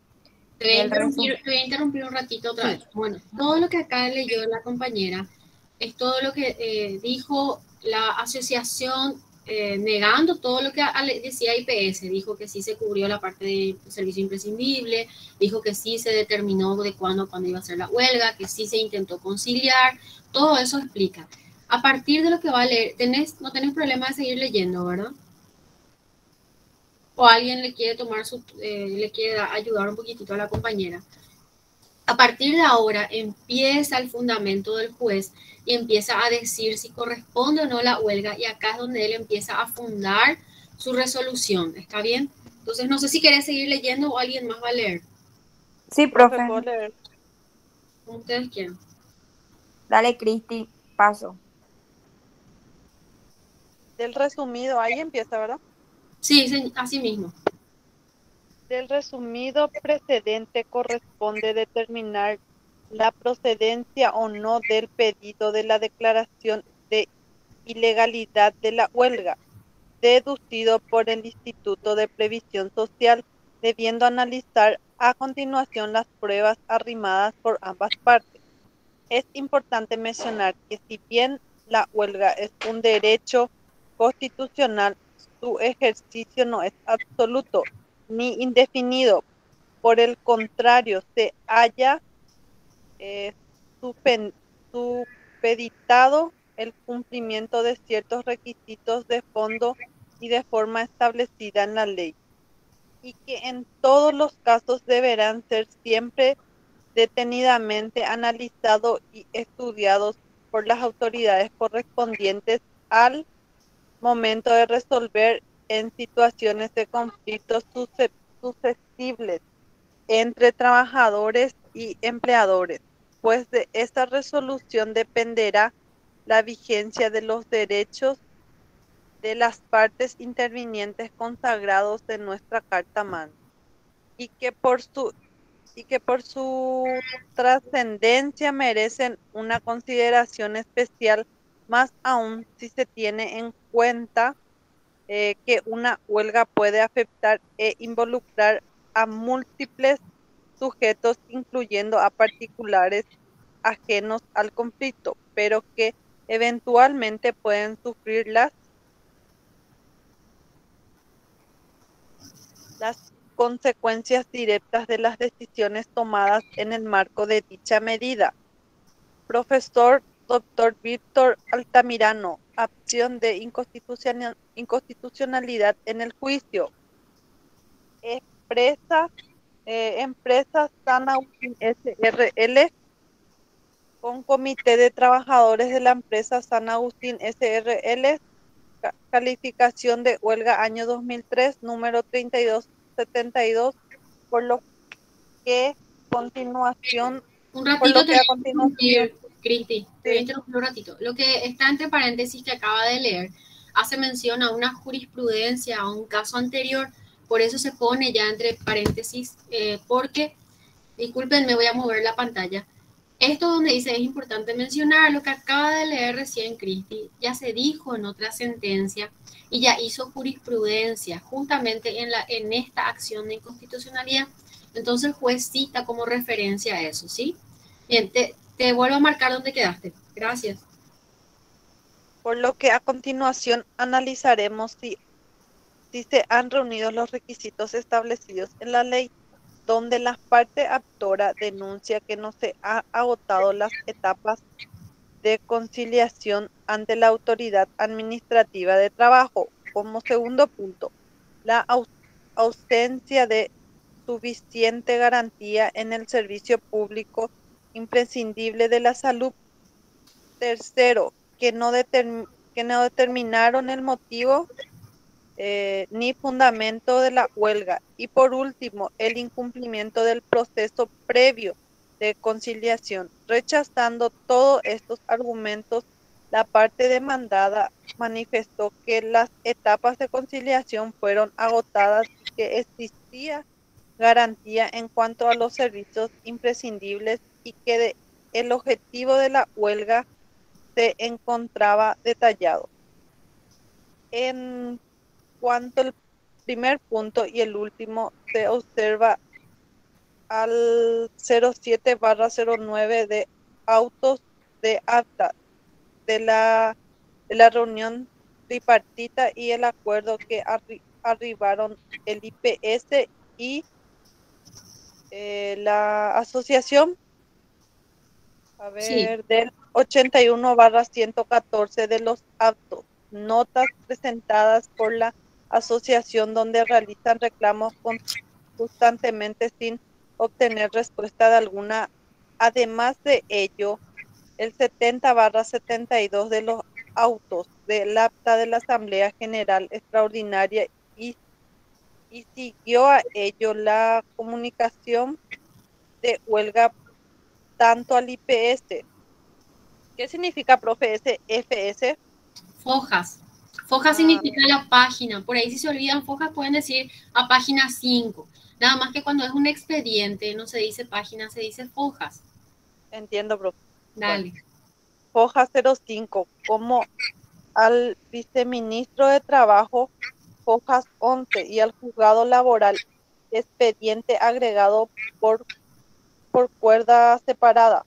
Te voy a interrumpir un ratito otra vez. Bueno, todo lo que acá leyó la compañera es todo lo que dijo la asociación negando todo lo que decía IPS. Dijo que sí se cubrió la parte de servicio imprescindible, dijo que sí se determinó de cuándo iba a ser la huelga, que sí se intentó conciliar, todo eso explica. A partir de lo que va a leer, no tenés problema de seguir leyendo, ¿verdad? O alguien le quiere le quiere ayudar un poquitito a la compañera. A partir de ahora empieza el fundamento del juez y empieza a decir si corresponde o no la huelga, y acá es donde él empieza a fundar su resolución. ¿Está bien? Entonces no sé si querés seguir leyendo o alguien más va a leer. Sí, profe. ¿Puedo leer? Como ustedes quieran. Dale, Cristi, paso. Del resumido, ahí empieza, ¿verdad? Sí, así mismo. Del resumido precedente corresponde determinar la procedencia o no del pedido de la declaración de ilegalidad de la huelga, deducido por el Instituto de Previsión Social debiendo analizar a continuación las pruebas arrimadas por ambas partes. Es importante mencionar que si bien la huelga es un derecho constitucional, su ejercicio no es absoluto ni indefinido. Por el contrario, se haya eh, supeditado el cumplimiento de ciertos requisitos de fondo y de forma establecida en la ley, y que en todos los casos deberán ser siempre detenidamente analizados y estudiados por las autoridades correspondientes al momento de resolver en situaciones de conflictos susceptibles entre trabajadores y empleadores, pues de esta resolución dependerá la vigencia de los derechos de las partes intervinientes consagrados en nuestra Carta Magna, y que por su trascendencia merecen una consideración especial, más aún si se tiene en cuenta que una huelga puede afectar e involucrar a múltiples sujetos, incluyendo a particulares ajenos al conflicto, pero que eventualmente pueden sufrir las consecuencias directas de las decisiones tomadas en el marco de dicha medida. Profesor Dr. Víctor Altamirano, acción de inconstitucionalidad en el juicio. Empresa San Agustín SRL con Comité de Trabajadores de la empresa San Agustín SRL, calificación de huelga año 2003, número 3272, por lo que a continuación, Un ratito te voy a interrumpir, Cristi, te voy a sí, interrumpir un ratito. Lo que está entre paréntesis que acaba de leer hace mención a una jurisprudencia, a un caso anterior, por eso se pone ya entre paréntesis, porque, disculpen, me voy a mover la pantalla. Esto donde dice es importante mencionar lo que acaba de leer recién Cristi, ya se dijo en otra sentencia y ya hizo jurisprudencia justamente en esta acción de inconstitucionalidad. Entonces el juez cita como referencia a eso, ¿sí? Bien, te vuelvo a marcar donde quedaste. Gracias. por lo que a continuación analizaremos si se han reunido los requisitos establecidos en la ley, donde la parte actora denuncia que no se ha agotado las etapas de conciliación ante la autoridad administrativa de trabajo. Como segundo punto, la ausencia de suficiente garantía en el servicio público imprescindible de la salud. Tercero, que no determinaron el motivo ni fundamento de la huelga. Y por último, el incumplimiento del proceso previo de conciliación. Rechazando todos estos argumentos, la parte demandada manifestó que las etapas de conciliación fueron agotadas y que existía garantía en cuanto a los servicios imprescindibles, y que el objetivo de la huelga se encontraba detallado. En cuanto al primer punto y el último, se observa al 07/09 de autos de acta de la reunión tripartita y el acuerdo que arribaron el IPS y la asociación, Sí. del 81/114 de los actos, notas presentadas por la asociación donde realizan reclamos constantemente sin obtener respuesta de alguna. Además de ello, el 70/72 de los autos del acta de la Asamblea General Extraordinaria, y siguió a ello la comunicación de huelga tanto al IPS. ¿Qué significa, profe, ese FS? Fojas. Foja significa la página. Por ahí si se olvidan fojas pueden decir a página 5. Nada más que cuando es un expediente no se dice página, se dice fojas. Entiendo, profe. Dale. Bueno, foja 05, como al viceministro de Trabajo, fojas 11, y al juzgado laboral expediente agregado por cuerda separada.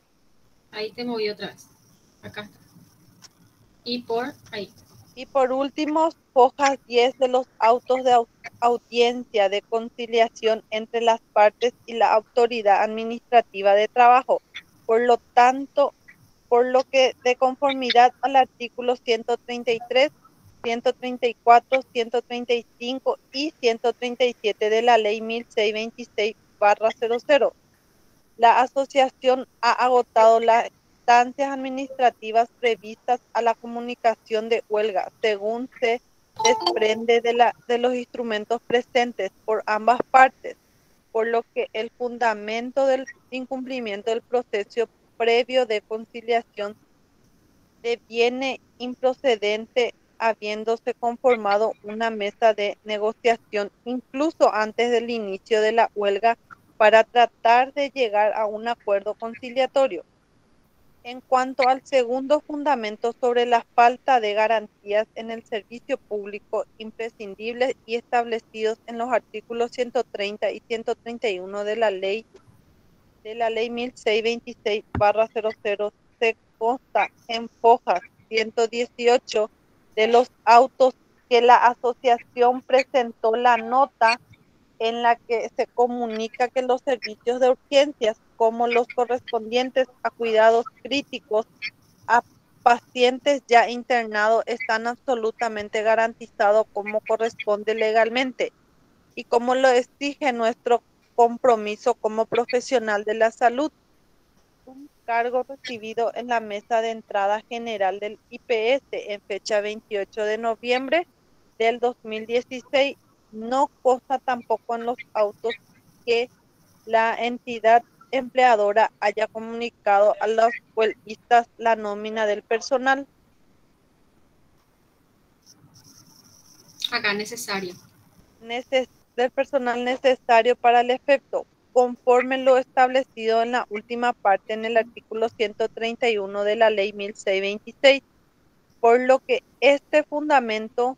Ahí te moví otra vez. Acá está. Y por ahí. Y por último, hojas 10 de los autos de audiencia de conciliación entre las partes y la autoridad administrativa de trabajo. Por lo tanto, por lo que de conformidad al artículo 133, 134, 135 y 137 de la ley 1626/00, la asociación ha agotado las instancias administrativas previstas a la comunicación de huelga, según se desprende de los instrumentos presentes por ambas partes, por lo que el fundamento del incumplimiento del proceso previo de conciliación deviene improcedente, habiéndose conformado una mesa de negociación incluso antes del inicio de la huelga para tratar de llegar a un acuerdo conciliatorio. En cuanto al segundo fundamento sobre la falta de garantías en el servicio público imprescindibles y establecidos en los artículos 130 y 131 de la ley 1626/00, se consta en hojas 118 de los autos que la asociación presentó la nota en la que se comunica que los servicios de urgencias, como los correspondientes a cuidados críticos a pacientes ya internados, están absolutamente garantizados como corresponde legalmente y como lo exige nuestro compromiso como profesional de la salud. Un cargo recibido en la mesa de entrada general del IPS en fecha 28 de noviembre del 2016. No consta tampoco en los autos que la entidad empleadora haya comunicado a los huelguistas la nómina del personal. Acá necesario. Del personal necesario para el efecto, conforme lo establecido en la última parte en el artículo 131 de la ley 1626, por lo que este fundamento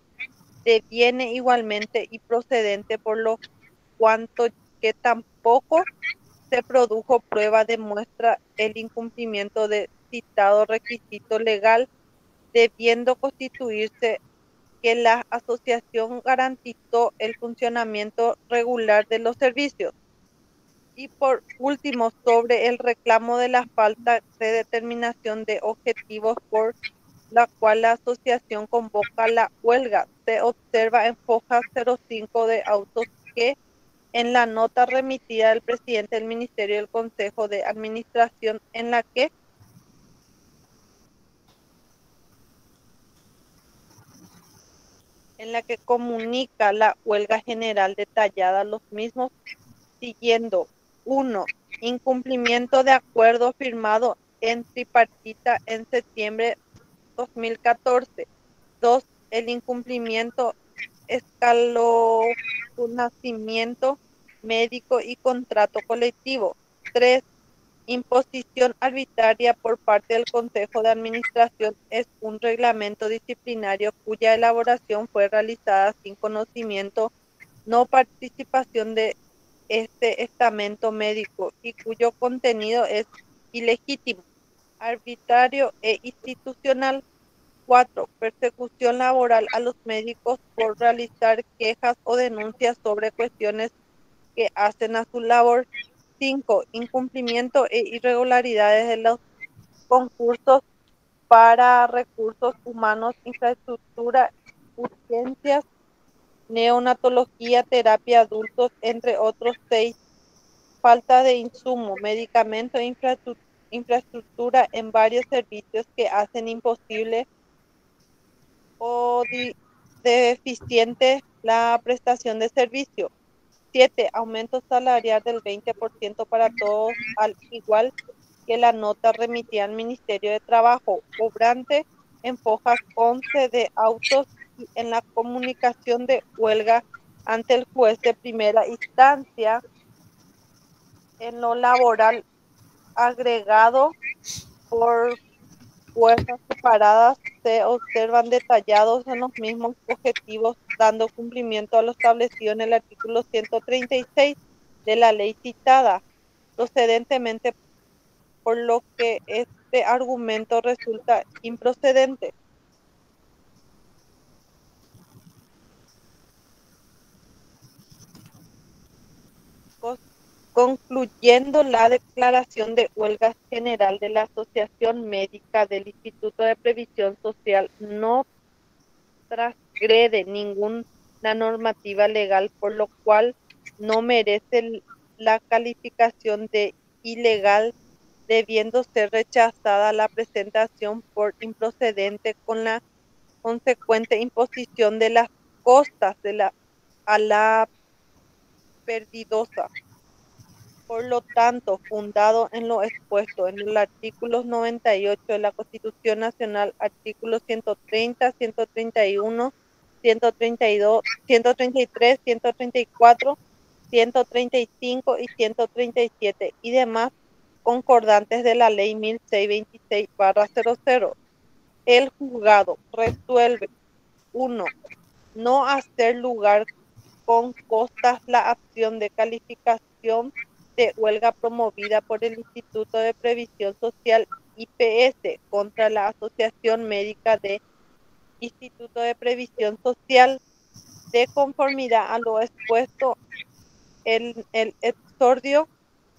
deviene igualmente y procedente, por lo cuanto que tampoco se produjo prueba demuestra el incumplimiento de citado requisito legal, debiendo constituirse que la asociación garantizó el funcionamiento regular de los servicios. Y por último, sobre el reclamo de la falta de determinación de objetivos por la cual la asociación convoca la huelga, se observa en hoja 05 de autos que en la nota remitida al presidente del Ministerio del Consejo de Administración, en la que comunica la huelga general detallada, los mismos siguiendo: 1. Incumplimiento de acuerdo firmado en tripartita en septiembre 2014. 2. El incumplimiento escalonamiento médico y contrato colectivo. 3. Imposición arbitraria por parte del Consejo de Administración es un reglamento disciplinario cuya elaboración fue realizada sin conocimiento, no participación de este estamento médico y cuyo contenido es ilegítimo, arbitrario e institucional. 4. Persecución laboral a los médicos por realizar quejas o denuncias sobre cuestiones que hacen a su labor. 5. Incumplimiento e irregularidades de los concursos para recursos humanos, infraestructura, urgencias, neonatología, terapia adultos, entre otros. 6. Falta de insumo, medicamento e infraestructura en varios servicios que hacen imposible o deficiente la prestación de servicio. 7. Aumento salarial del 20% para todos, al igual que la nota remitida al Ministerio de Trabajo, obrante en hojas 11 de autos y en la comunicación de huelga ante el juez de primera instancia en lo laboral agregado por huelgas separadas se observan detallados en los mismos objetivos, dando cumplimiento a lo establecido en el artículo 136 de la ley citada, procedentemente, por lo que este argumento resulta improcedente. Concluyendo la declaración de huelga general de la Asociación Médica del Instituto de Previsión Social no transgrede ninguna normativa legal, por lo cual no merece la calificación de ilegal, debiendo ser rechazada la presentación por improcedente, con la consecuente imposición de las costas a la perdidosa. Por lo tanto, fundado en lo expuesto en el artículo 98 de la Constitución Nacional, artículos 130, 131, 132, 133, 134, 135 y 137 y demás concordantes de la Ley 1626/00, el juzgado resuelve: 1. No hacer lugar con costas la acción de calificación de huelga promovida por el Instituto de Previsión Social IPS contra la Asociación Médica de Instituto de Previsión Social. De conformidad a lo expuesto en el exordio,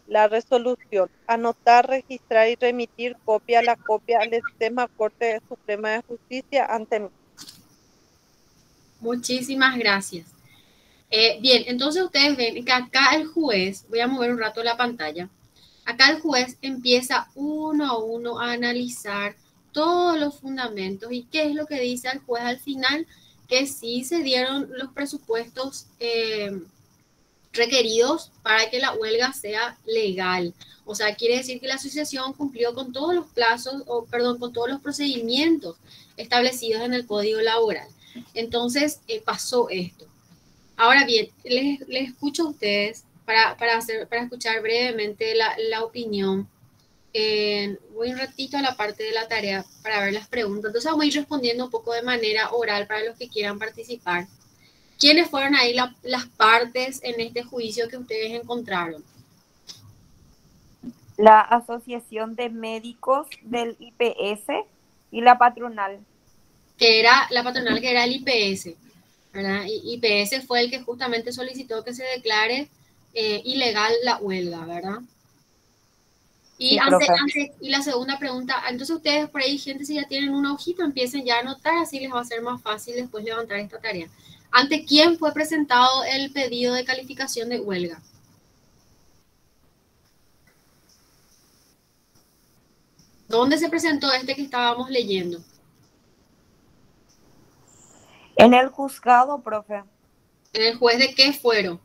la resolución: anotar, registrar y remitir la copia al Suprema Corte Suprema de Justicia ante mí. Muchísimas gracias. Bien, entonces ustedes ven que acá el juez, voy a mover un rato la pantalla, acá el juez empieza uno a uno a analizar todos los fundamentos y qué es lo que dice el juez al final, que sí se dieron los presupuestos requeridos para que la huelga sea legal. O sea, quiere decir que la asociación cumplió con todos los plazos, o perdón, con todos los procedimientos establecidos en el Código Laboral. Entonces, pasó esto. Ahora bien, les escucho a ustedes para escuchar brevemente la opinión. Voy un ratito a la parte de la tarea para ver las preguntas. Entonces vamos a ir respondiendo un poco de manera oral para los que quieran participar. ¿Quiénes fueron ahí las partes en este juicio que ustedes encontraron? La Asociación de Médicos del IPS y la patronal. Que era la patronal, que era el IPS, ¿verdad? Y IPS fue el que justamente solicitó que se declare ilegal la huelga, ¿verdad? Y, Sí, y la segunda pregunta, entonces ustedes por ahí, gente, si ya tienen una hojita, empiecen ya a anotar, así les va a ser más fácil después levantar esta tarea. ¿Ante quién fue presentado el pedido de calificación de huelga? ¿Dónde se presentó este que estábamos leyendo? En el juzgado, profe. ¿En el juez de qué fueron?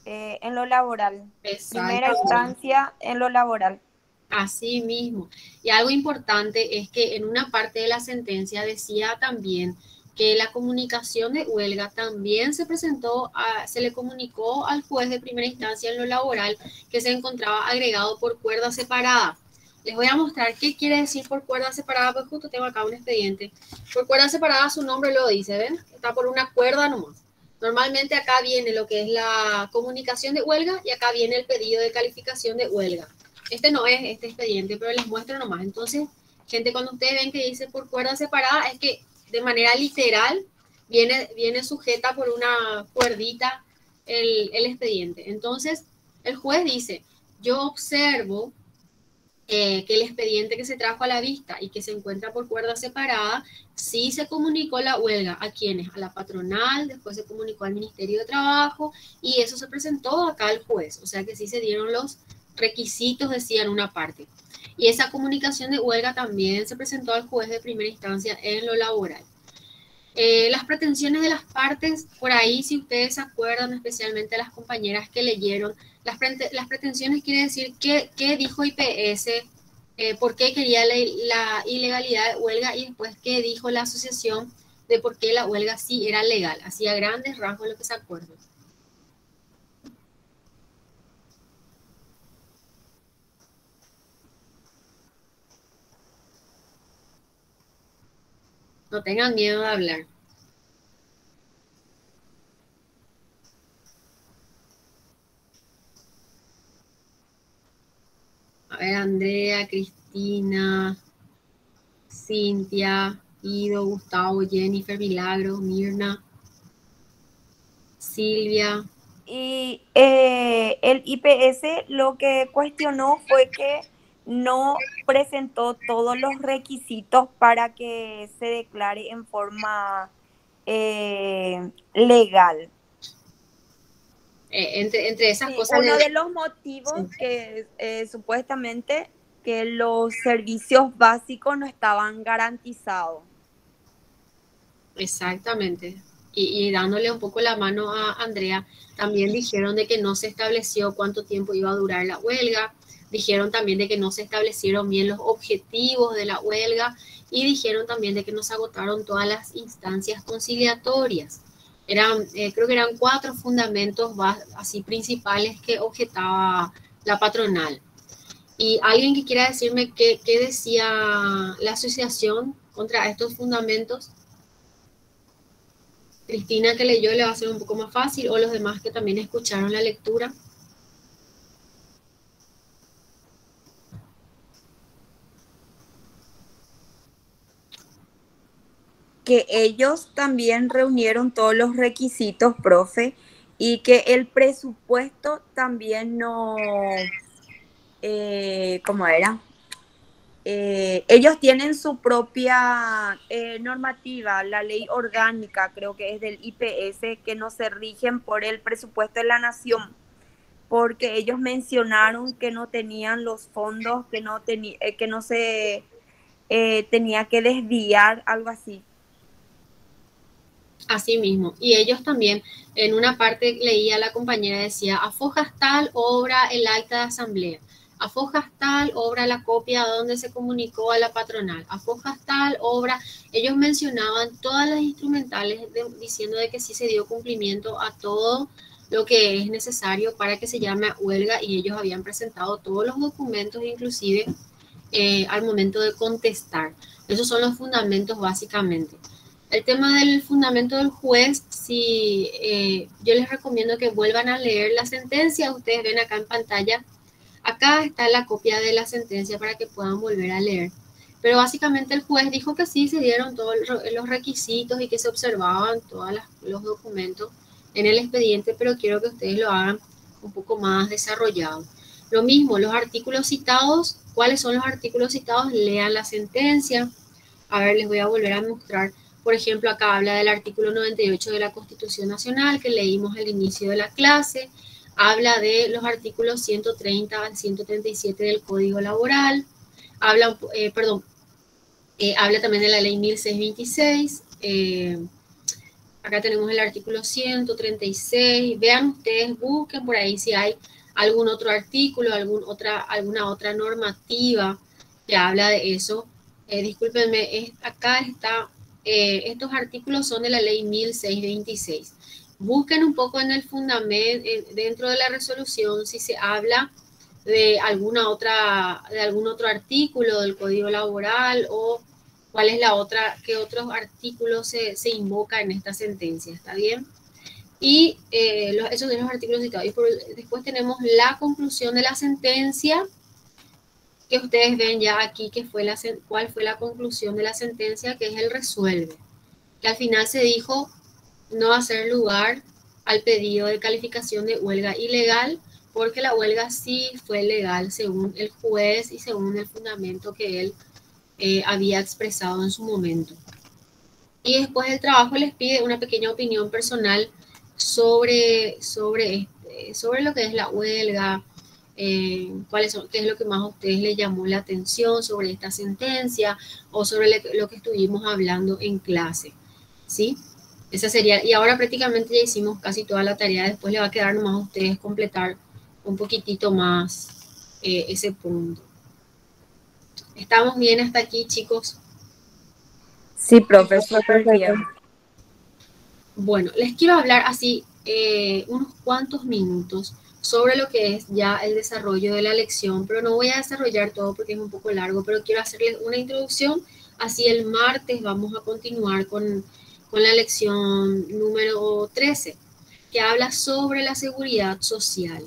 En lo laboral. Primera Exactamente. instancia en lo laboral. Así mismo. Y algo importante es que en una parte de la sentencia decía también que la comunicación de huelga también se presentó, se le comunicó al juez de primera instancia en lo laboral, que se encontraba agregado por cuerda separada. Les voy a mostrar qué quiere decir por cuerda separada, pues justo tengo acá un expediente. Por cuerda separada su nombre lo dice, ¿ven? Está por una cuerda nomás. Normalmente acá viene lo que es la comunicación de huelga y acá viene el pedido de calificación de huelga. Este no es este expediente, pero les muestro nomás. Entonces, gente, cuando ustedes ven que dice por cuerda separada, es que de manera literal viene sujeta por una cuerdita el expediente. Entonces, el juez dice, yo observo que el expediente que se trajo a la vista y que se encuentra por cuerda separada, sí se comunicó la huelga. ¿A quiénes? A la patronal, después se comunicó al Ministerio de Trabajo y eso se presentó acá al juez. O sea que sí se dieron los requisitos, decían una parte. Y esa comunicación de huelga también se presentó al juez de primera instancia en lo laboral. Las pretensiones de las partes, por ahí, si ustedes se acuerdan, especialmente las compañeras que leyeron, las pretensiones quiere decir qué dijo IPS, por qué quería la ilegalidad de huelga y después qué dijo la asociación de por qué la huelga sí era legal. Así a grandes rasgos lo que se acuerdan. No tengan miedo de hablar. A ver, Andrea, Cristina, Cintia, Ido, Gustavo, Jennifer, Milagro, Mirna, Silvia. Y el IPS lo que cuestionó fue que no presentó todos los requisitos para que se declare en forma legal. Entre esas Sí, cosas, uno de los motivos sí, que supuestamente que los servicios básicos no estaban garantizados. exactamente. Y dándole un poco la mano a Andrea, también dijeron de que no se estableció cuánto tiempo iba a durar la huelga, dijeron también de que no se establecieron bien los objetivos de la huelga y dijeron también de que no se agotaron todas las instancias conciliatorias. Creo que eran 4 fundamentos así principales que objetaba la patronal. Y alguien que quiera decirme qué decía la asociación contra estos fundamentos. Cristina, que leyó, le va a ser un poco más fácil, o los demás que también escucharon la lectura. Que ellos también reunieron todos los requisitos, profe, y que el presupuesto también no, ¿cómo era? Ellos tienen su propia normativa, la ley orgánica, creo que es del IPS, que no se rigen por el presupuesto de la nación, porque ellos mencionaron que no tenían los fondos, que no se tenía que desviar, algo así. Así mismo. Y ellos también, en una parte leía la compañera, decía, afojas tal obra el acta de asamblea, afojas tal obra la copia donde se comunicó a la patronal, afojas tal obra. Ellos mencionaban todas las instrumentales diciendo de que sí se dio cumplimiento a todo lo que es necesario para que se llame a huelga y ellos habían presentado todos los documentos, inclusive al momento de contestar. Esos son los fundamentos básicamente. El tema del fundamento del juez, si yo les recomiendo que vuelvan a leer la sentencia, ustedes ven acá en pantalla, acá está la copia de la sentencia para que puedan volver a leer. Pero básicamente el juez dijo que sí se dieron todos los requisitos y que se observaban todos los documentos en el expediente, pero quiero que ustedes lo hagan un poco más desarrollado. Lo mismo, los artículos citados, ¿cuáles son los artículos citados? Lean la sentencia. A ver, les voy a volver a mostrar. Por ejemplo, acá habla del artículo 98 de la Constitución Nacional, que leímos al inicio de la clase. Habla de los artículos 130 al 137 del Código Laboral. Habla, habla también de la ley 1626. Acá tenemos el artículo 136. Vean ustedes, busquen por ahí si hay algún otro artículo, alguna otra normativa que habla de eso. Discúlpenme, acá está, estos artículos son de la ley 1626. Busquen un poco en el fundamento, dentro de la resolución, si se habla de algún otro artículo del Código Laboral o cuál es la otra, qué otros artículos se invoca en esta sentencia, ¿está bien? Y esos son los artículos citados. Y después tenemos la conclusión de la sentencia, que ustedes ven ya aquí cuál fue la conclusión de la sentencia, que es el resuelve, que al final se dijo no hacer lugar al pedido de calificación de huelga ilegal, porque la huelga sí fue legal según el juez y según el fundamento que él había expresado en su momento. Y después del trabajo les pide una pequeña opinión personal sobre lo que es la huelga, qué es lo que más a ustedes les llamó la atención sobre esta sentencia o sobre lo que estuvimos hablando en clase, ¿sí? Esa sería, y ahora prácticamente ya hicimos casi toda la tarea, después le va a quedar nomás a ustedes completar un poquitito más ese punto. ¿Estamos bien hasta aquí, chicos? Sí, profe, súper bien. Bueno, les quiero hablar así unos cuantos minutos sobre lo que es ya el desarrollo de la lección, pero no voy a desarrollar todo porque es un poco largo, pero quiero hacerles una introducción Así el martes vamos a continuar con la lección número 13, que habla sobre la seguridad social.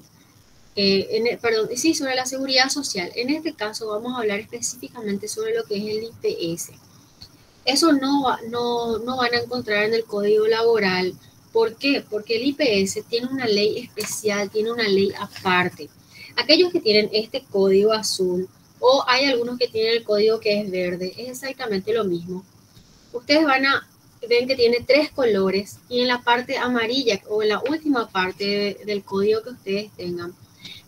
Sobre la seguridad social. En este caso vamos a hablar específicamente sobre lo que es el IPS. Eso no van a encontrar en el Código Laboral. ¿Por qué? Porque el IPS tiene una ley especial, tiene una ley aparte. Aquellos que tienen este código azul, o hay algunos que tienen el código que es verde, es exactamente lo mismo. Ustedes ven que tiene 3 colores, y en la parte amarilla, o en la última parte del código que ustedes tengan,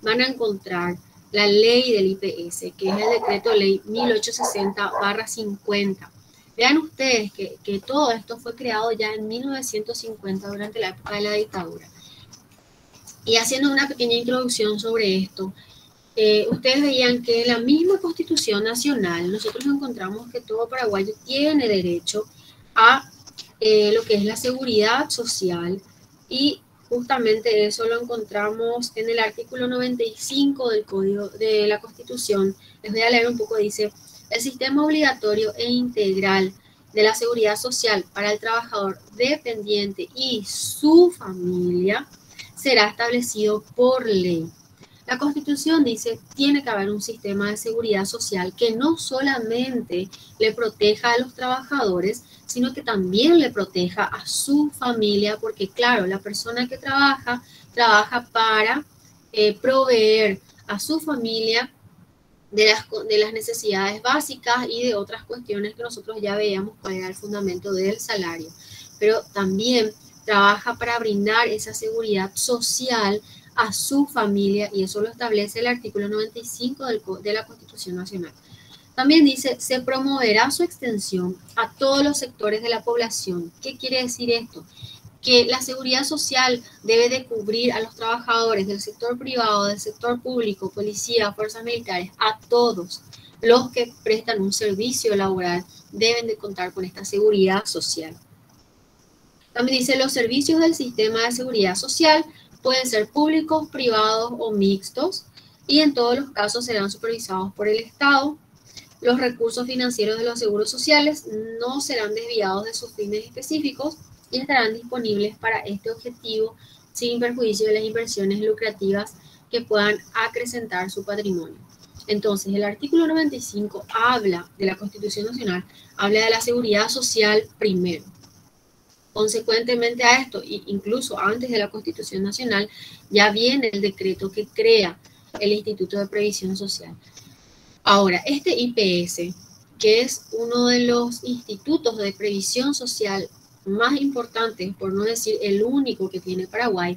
van a encontrar la ley del IPS, que es el decreto ley 1860/50. Vean ustedes que todo esto fue creado ya en 1950, durante la época de la dictadura. Y haciendo una pequeña introducción sobre esto, ustedes veían que en la misma Constitución Nacional nosotros encontramos que todo paraguayo tiene derecho a lo que es la seguridad social, y justamente eso lo encontramos en el artículo 95 del Código de la Constitución. Les voy a leer un poco. Dice: el sistema obligatorio e integral de la seguridad social para el trabajador dependiente y su familia será establecido por ley. La Constitución dice: tiene que haber un sistema de seguridad social que no solamente le proteja a los trabajadores, sino que también le proteja a su familia, porque claro, la persona que trabaja para proveer a su familia de las necesidades básicas y de otras cuestiones que nosotros ya veíamos cuál era el fundamento del salario. Pero también trabaja para brindar esa seguridad social a su familia, y eso lo establece el artículo 95 de la Constitución Nacional. También dice: se promoverá su extensión a todos los sectores de la población. ¿Qué quiere decir esto? Que la seguridad social debe de cubrir a los trabajadores del sector privado, del sector público, policía, fuerzas militares, a todos los que prestan un servicio laboral deben de contar con esta seguridad social. También dice: los servicios del sistema de seguridad social pueden ser públicos, privados o mixtos, y en todos los casos serán supervisados por el Estado. Los recursos financieros de los seguros sociales no serán desviados de sus fines específicos y estarán disponibles para este objetivo sin perjuicio de las inversiones lucrativas que puedan acrecentar su patrimonio. Entonces, el artículo 95 habla de la Constitución Nacional, habla de la seguridad social primero. Consecuentemente a esto, incluso antes de la Constitución Nacional, ya viene el decreto que crea el Instituto de Previsión Social. Ahora, este IPS, que es uno de los institutos de previsión social más importantes, por no decir el único que tiene Paraguay,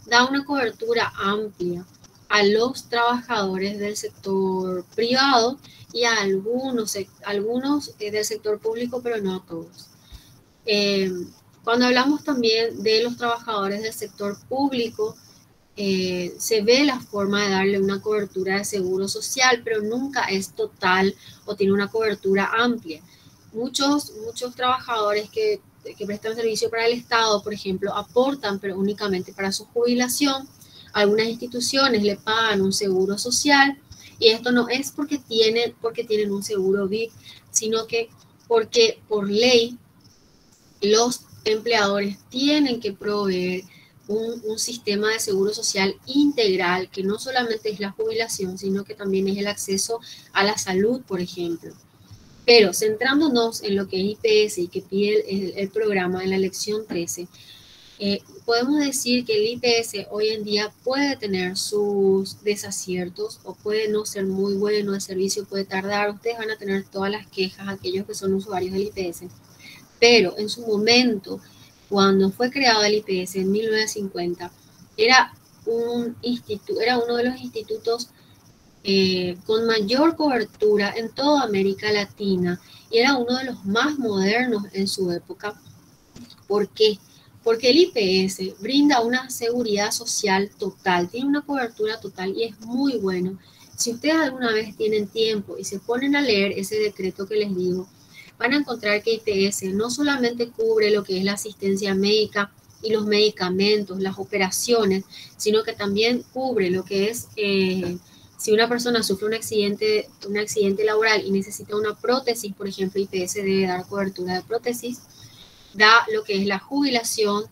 da una cobertura amplia a los trabajadores del sector privado y a algunos del sector público, pero no a todos. Cuando hablamos también de los trabajadores del sector público, se ve la forma de darle una cobertura de seguro social, pero nunca es total o tiene una cobertura amplia. Muchos trabajadores que prestan servicio para el Estado, por ejemplo, aportan, pero únicamente para su jubilación. Algunas instituciones le pagan un seguro social, y esto no es porque tienen un seguro VIP, sino que porque por ley los empleadores tienen que proveer un sistema de seguro social integral, que no solamente es la jubilación, sino que también es el acceso a la salud, por ejemplo. Pero centrándonos en lo que es IPS y que pide el programa en la lección 13, podemos decir que el IPS hoy en día puede tener sus desaciertos, o puede no ser muy bueno, el servicio puede tardar, ustedes van a tener todas las quejas, aquellos que son usuarios del IPS, pero en su momento, cuando fue creado el IPS en 1950, era uno de los institutos con mayor cobertura en toda América Latina, y era uno de los más modernos en su época. ¿Por qué? Porque el IPS brinda una seguridad social total, tiene una cobertura total y es muy bueno. Si ustedes alguna vez tienen tiempo y se ponen a leer ese decreto que les digo, van a encontrar que IPS no solamente cubre lo que es la asistencia médica y los medicamentos, las operaciones, sino que también cubre lo que es Si una persona sufre un accidente laboral y necesita una prótesis, por ejemplo, IPS debe dar cobertura de prótesis, da lo que es la jubilación,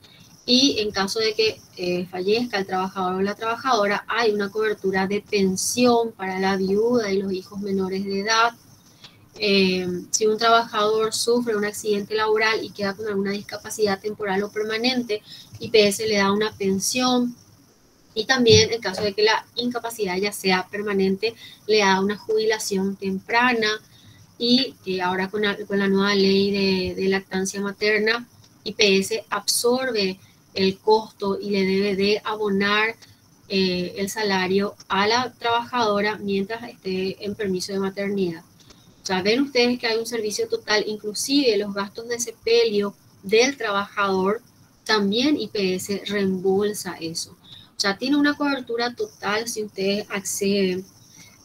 y en caso de que fallezca el trabajador o la trabajadora, hay una cobertura de pensión para la viuda y los hijos menores de edad. Si un trabajador sufre un accidente laboral y queda con alguna discapacidad temporal o permanente, IPS le da una pensión, y también en caso de que la incapacidad ya sea permanente, le da una jubilación temprana. Y ahora con la nueva ley de lactancia materna, IPS absorbe el costo y le debe de abonar el salario a la trabajadora mientras esté en permiso de maternidad. O sea, ven ustedes que hay un servicio total, inclusive los gastos de sepelio del trabajador, también IPS reembolsa eso. O sea, tiene una cobertura total si ustedes acceden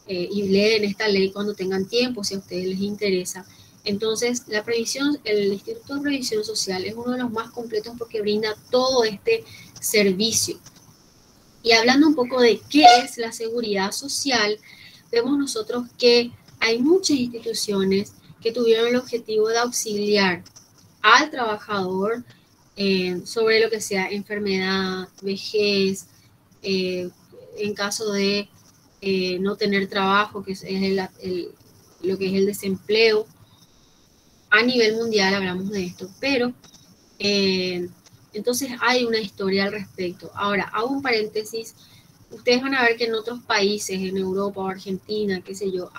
y leen esta ley cuando tengan tiempo, si a ustedes les interesa. Entonces, el Instituto de Previsión Social es uno de los más completos porque brinda todo este servicio. Y hablando un poco de qué es la seguridad social, vemos nosotros que hay muchas instituciones que tuvieron el objetivo de auxiliar al trabajador sobre lo que sea enfermedad, vejez, en caso de no tener trabajo, que es lo que es el desempleo. A nivel mundial hablamos de esto, pero entonces hay una historia al respecto. Ahora, hago un paréntesis. Ustedes van a ver que en otros países, en Europa o Argentina, qué sé yo,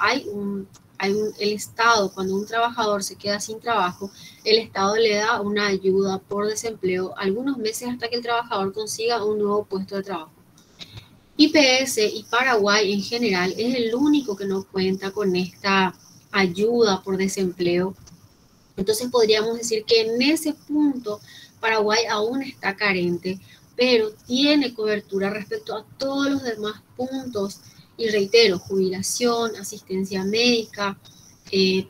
el Estado, cuando un trabajador se queda sin trabajo, el Estado le da una ayuda por desempleo algunos meses hasta que el trabajador consiga un nuevo puesto de trabajo. IPS y Paraguay en general es el único que no cuenta con esta ayuda por desempleo. Entonces podríamos decir que en ese punto Paraguay aún está carente, pero tiene cobertura respecto a todos los demás puntos. Y reitero, jubilación, asistencia médica,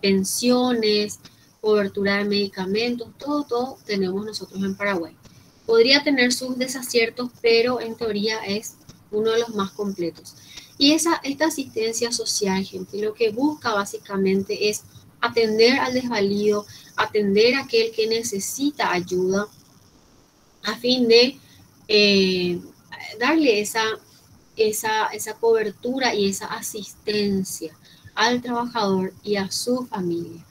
pensiones, cobertura de medicamentos, todo tenemos nosotros en Paraguay. Podría tener sus desaciertos, pero en teoría es uno de los más completos. Y esta asistencia social, gente, lo que busca básicamente es atender al desvalido, atender a aquel que necesita ayuda, a fin de darle esa cobertura y esa asistencia al trabajador y a su familia.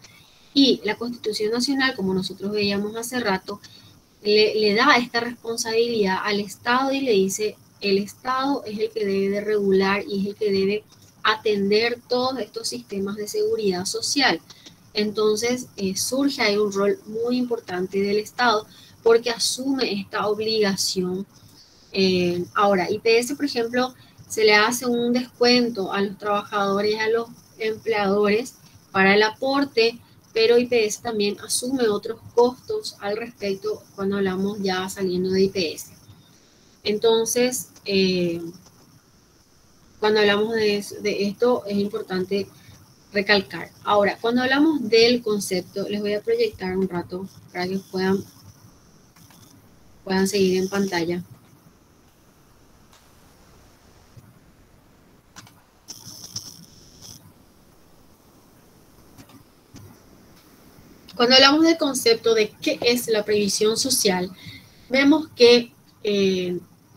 Y la Constitución Nacional, como nosotros veíamos hace rato, le da esta responsabilidad al Estado y le dice: el Estado es el que debe de regular y es el que debe atender todos estos sistemas de seguridad social. Entonces surge ahí un rol muy importante del Estado porque asume esta obligación. Ahora, IPS, por ejemplo, se le hace un descuento a los trabajadores, a los empleadores para el aporte, pero IPS también asume otros costos al respecto cuando hablamos ya saliendo de IPS. Entonces, cuando hablamos de esto es importante recalcar. Ahora, cuando hablamos del concepto, les voy a proyectar un rato para que puedan seguir en pantalla. Cuando hablamos del concepto de qué es la previsión social, vemos que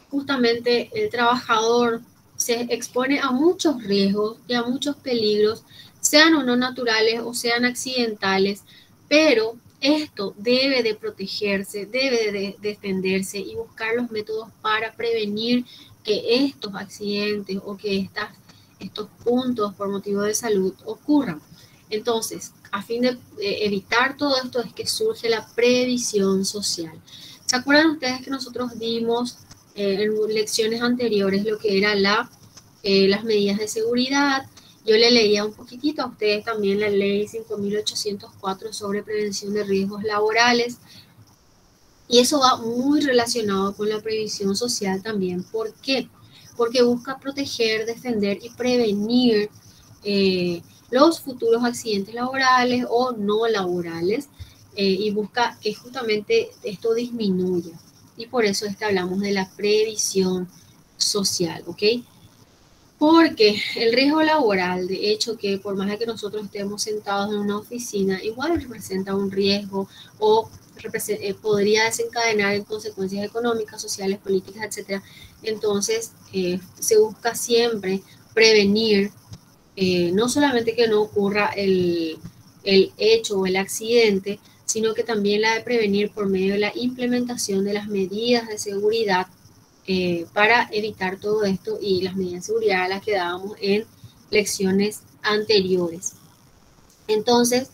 justamente el trabajador se expone a muchos riesgos y a muchos peligros, sean o no naturales o sean accidentales, pero esto debe de protegerse, debe de defenderse y buscar los métodos para prevenir que estos accidentes o que estos puntos por motivo de salud ocurran. Entonces, a fin de evitar todo esto es que surge la previsión social. ¿Se acuerdan ustedes que nosotros dimos en lecciones anteriores lo que era las medidas de seguridad? Yo le leía un poquitito a ustedes también la ley 5.804 sobre prevención de riesgos laborales. Y eso va muy relacionado con la previsión social también. ¿Por qué? Porque busca proteger, defender y prevenir los futuros accidentes laborales o no laborales, y busca que justamente esto disminuya. Y por eso es que hablamos de la previsión social, ¿ok? Porque el riesgo laboral, de hecho, que por más de que nosotros estemos sentados en una oficina, igual representa un riesgo o podría desencadenar en consecuencias económicas, sociales, políticas, etcétera. Entonces, se busca siempre prevenir, no solamente que no ocurra el hecho o el accidente, sino que también la de prevenir por medio de la implementación de las medidas de seguridad para evitar todo esto y las medidas de seguridad a las que dábamos en lecciones anteriores. Entonces,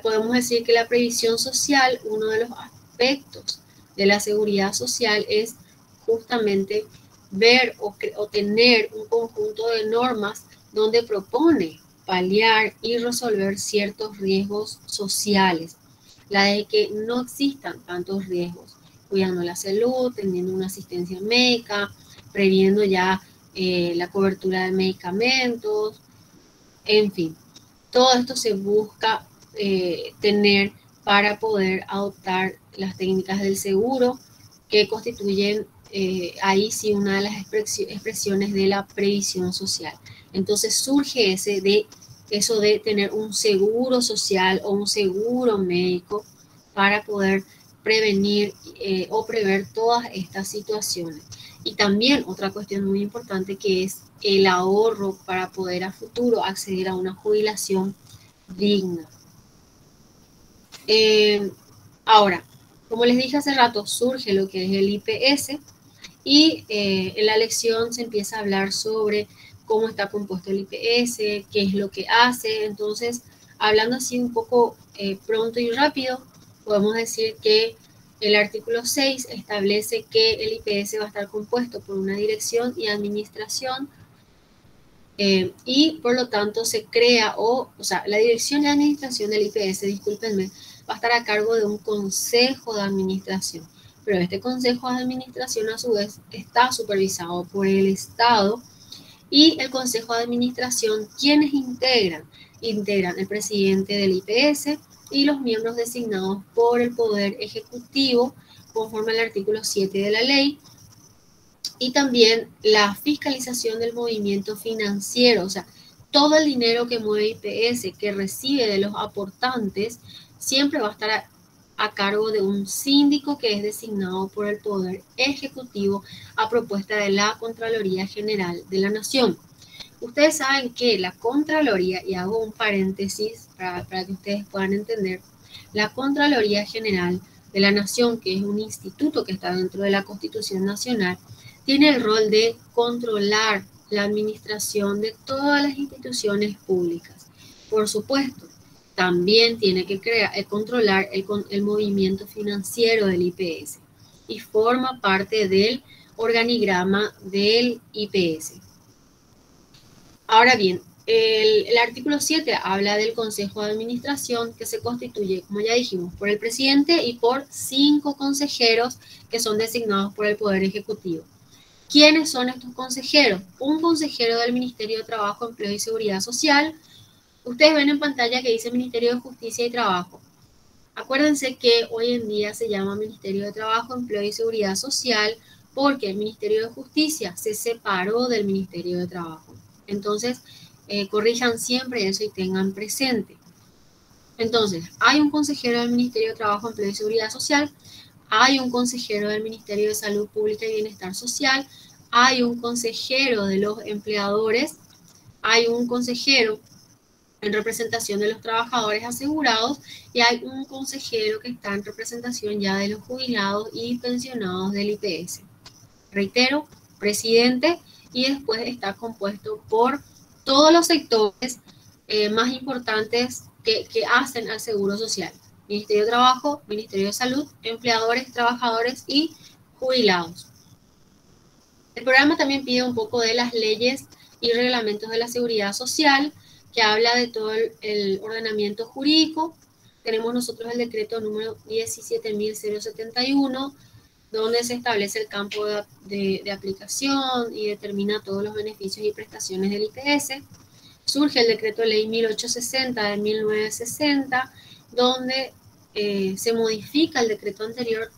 podemos decir que la previsión social, uno de los aspectos de la seguridad social es justamente ver o tener un conjunto de normas donde propone paliar y resolver ciertos riesgos sociales, la de que no existan tantos riesgos, cuidando la salud, teniendo una asistencia médica, previendo ya la cobertura de medicamentos, en fin. Todo esto se busca tener para poder adoptar las técnicas del seguro que constituyen ahí sí una de las expresiones de la previsión social. Entonces surge eso de tener un seguro social o un seguro médico para poder prevenir o prever todas estas situaciones. Y también otra cuestión muy importante que es el ahorro para poder a futuro acceder a una jubilación digna. Ahora, como les dije hace rato, surge lo que es el IPS y en la lección se empieza a hablar sobre cómo está compuesto el IPS, qué es lo que hace. Entonces, hablando así un poco pronto y rápido, podemos decir que el artículo 6 establece que el IPS va a estar compuesto por una dirección y administración y por lo tanto se crea, o sea, la dirección y administración del IPS, discúlpenme, va a estar a cargo de un consejo de administración. Pero este consejo de administración a su vez está supervisado por el Estado y el consejo de administración, ¿quiénes integran? Integran el presidente del IPS y los miembros designados por el Poder Ejecutivo conforme al artículo 7 de la ley, y también la fiscalización del movimiento financiero, o sea, todo el dinero que mueve IPS, que recibe de los aportantes, siempre va a estar a cargo de un síndico que es designado por el Poder Ejecutivo a propuesta de la Contraloría General de la Nación. Ustedes saben que la Contraloría, y hago un paréntesis para que ustedes puedan entender, la Contraloría General de la Nación, que es un instituto que está dentro de la Constitución Nacional, tiene el rol de controlar la administración de todas las instituciones públicas. Por supuesto, también tiene que controlar el movimiento financiero del IPS y forma parte del organigrama del IPS. Ahora bien, el artículo 7 habla del Consejo de Administración, que se constituye, como ya dijimos, por el presidente y por 5 consejeros que son designados por el Poder Ejecutivo. ¿Quiénes son estos consejeros? Un consejero del Ministerio de Trabajo, Empleo y Seguridad Social. Ustedes ven en pantalla que dice Ministerio de Justicia y Trabajo. Acuérdense que hoy en día se llama Ministerio de Trabajo, Empleo y Seguridad Social porque el Ministerio de Justicia se separó del Ministerio de Trabajo. Entonces, corrijan siempre eso y tengan presente. Entonces, hay un consejero del Ministerio de Trabajo, Empleo y Seguridad Social, hay un consejero del Ministerio de Salud Pública y Bienestar Social, hay un consejero de los empleadores, hay un consejero en representación de los trabajadores asegurados y hay un consejero que está en representación ya de los jubilados y pensionados del IPS. Reitero, presidente, y después está compuesto por todos los sectores más importantes que hacen al Seguro Social. Ministerio de Trabajo, Ministerio de Salud, empleadores, trabajadores y jubilados. El programa también pide un poco de las leyes y reglamentos de la seguridad social, que habla de todo el ordenamiento jurídico. Tenemos nosotros el decreto número 17.071, donde se establece el campo de aplicación y determina todos los beneficios y prestaciones del IPS. Surge el decreto ley 1860 de 1960, donde se modifica el decreto anterior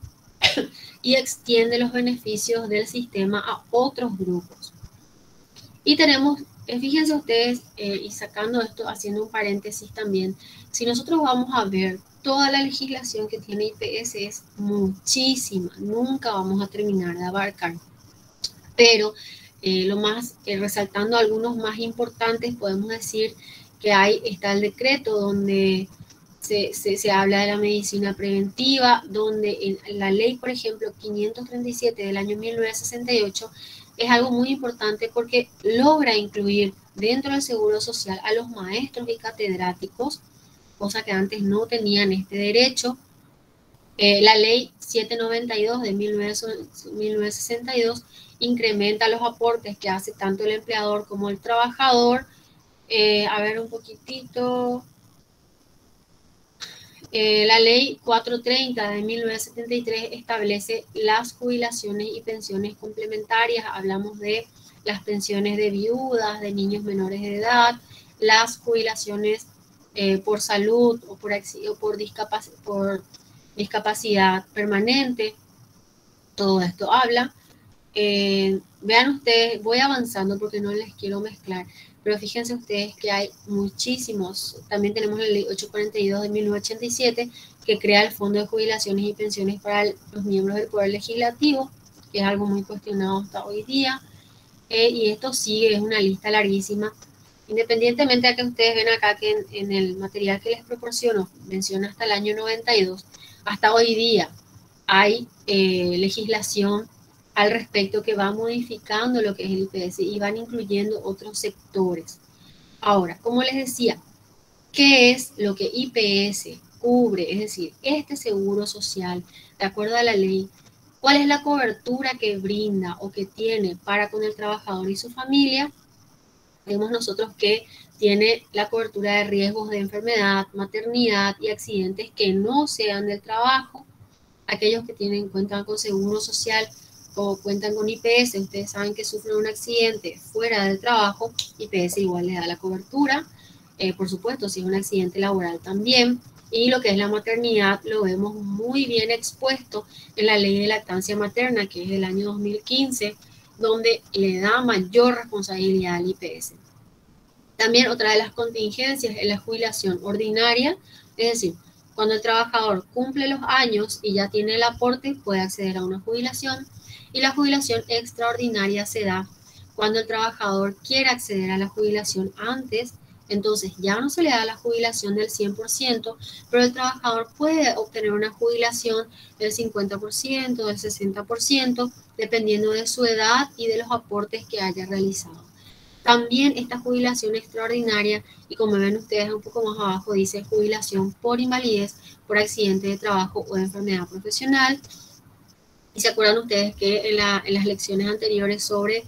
y extiende los beneficios del sistema a otros grupos. Y tenemos, fíjense ustedes, y sacando esto, haciendo un paréntesis también, si nosotros vamos a ver toda la legislación que tiene IPS es muchísima, nunca vamos a terminar de abarcar. Pero resaltando algunos más importantes, podemos decir que está el decreto donde se habla de la medicina preventiva, donde en la ley, por ejemplo, 537 del año 1968, es algo muy importante porque logra incluir dentro del Seguro Social a los maestros y catedráticos, cosa que antes no tenían este derecho. La ley 792 de 1962 incrementa los aportes que hace tanto el empleador como el trabajador. A ver un poquitito. La ley 430 de 1973 establece las jubilaciones y pensiones complementarias. Hablamos de las pensiones de viudas, de niños menores de edad, las jubilaciones por salud o por discapacidad permanente. Todo esto habla. Vean ustedes, voy avanzando porque no les quiero mezclar, pero fíjense ustedes que hay muchísimos. También tenemos la ley 842 de 1987 que crea el Fondo de Jubilaciones y Pensiones para los miembros del Poder Legislativo, que es algo muy cuestionado hasta hoy día. Y esto sigue, es una lista larguísima. Independientemente de que ustedes ven acá que en el material que les proporciono menciona hasta el año 92, hasta hoy día hay legislación al respecto que va modificando lo que es el IPS y van incluyendo otros sectores. Ahora, como les decía, ¿qué es lo que IPS cubre? Es decir, este seguro social, de acuerdo a la ley, ¿cuál es la cobertura que brinda o que tiene para con el trabajador y su familia? Vemos nosotros que tiene la cobertura de riesgos de enfermedad, maternidad y accidentes que no sean del trabajo. Aquellos que cuentan con seguro social o cuentan con IPS, ustedes saben que sufren un accidente fuera del trabajo, IPS igual le da la cobertura. Por supuesto, si es un accidente laboral también. Y lo que es la maternidad lo vemos muy bien expuesto en la ley de lactancia materna, que es del año 2015, donde le da mayor responsabilidad al IPS. También otra de las contingencias es la jubilación ordinaria, es decir, cuando el trabajador cumple los años y ya tiene el aporte, puede acceder a una jubilación. Y la jubilación extraordinaria se da cuando el trabajador quiere acceder a la jubilación antes. Entonces ya no se le da la jubilación del 100%, pero el trabajador puede obtener una jubilación del 50%, del 60%, dependiendo de su edad y de los aportes que haya realizado. También esta jubilación extraordinaria, y como ven ustedes un poco más abajo, dice jubilación por invalidez, por accidente de trabajo o de enfermedad profesional. Y se acuerdan ustedes que en las lecciones anteriores sobre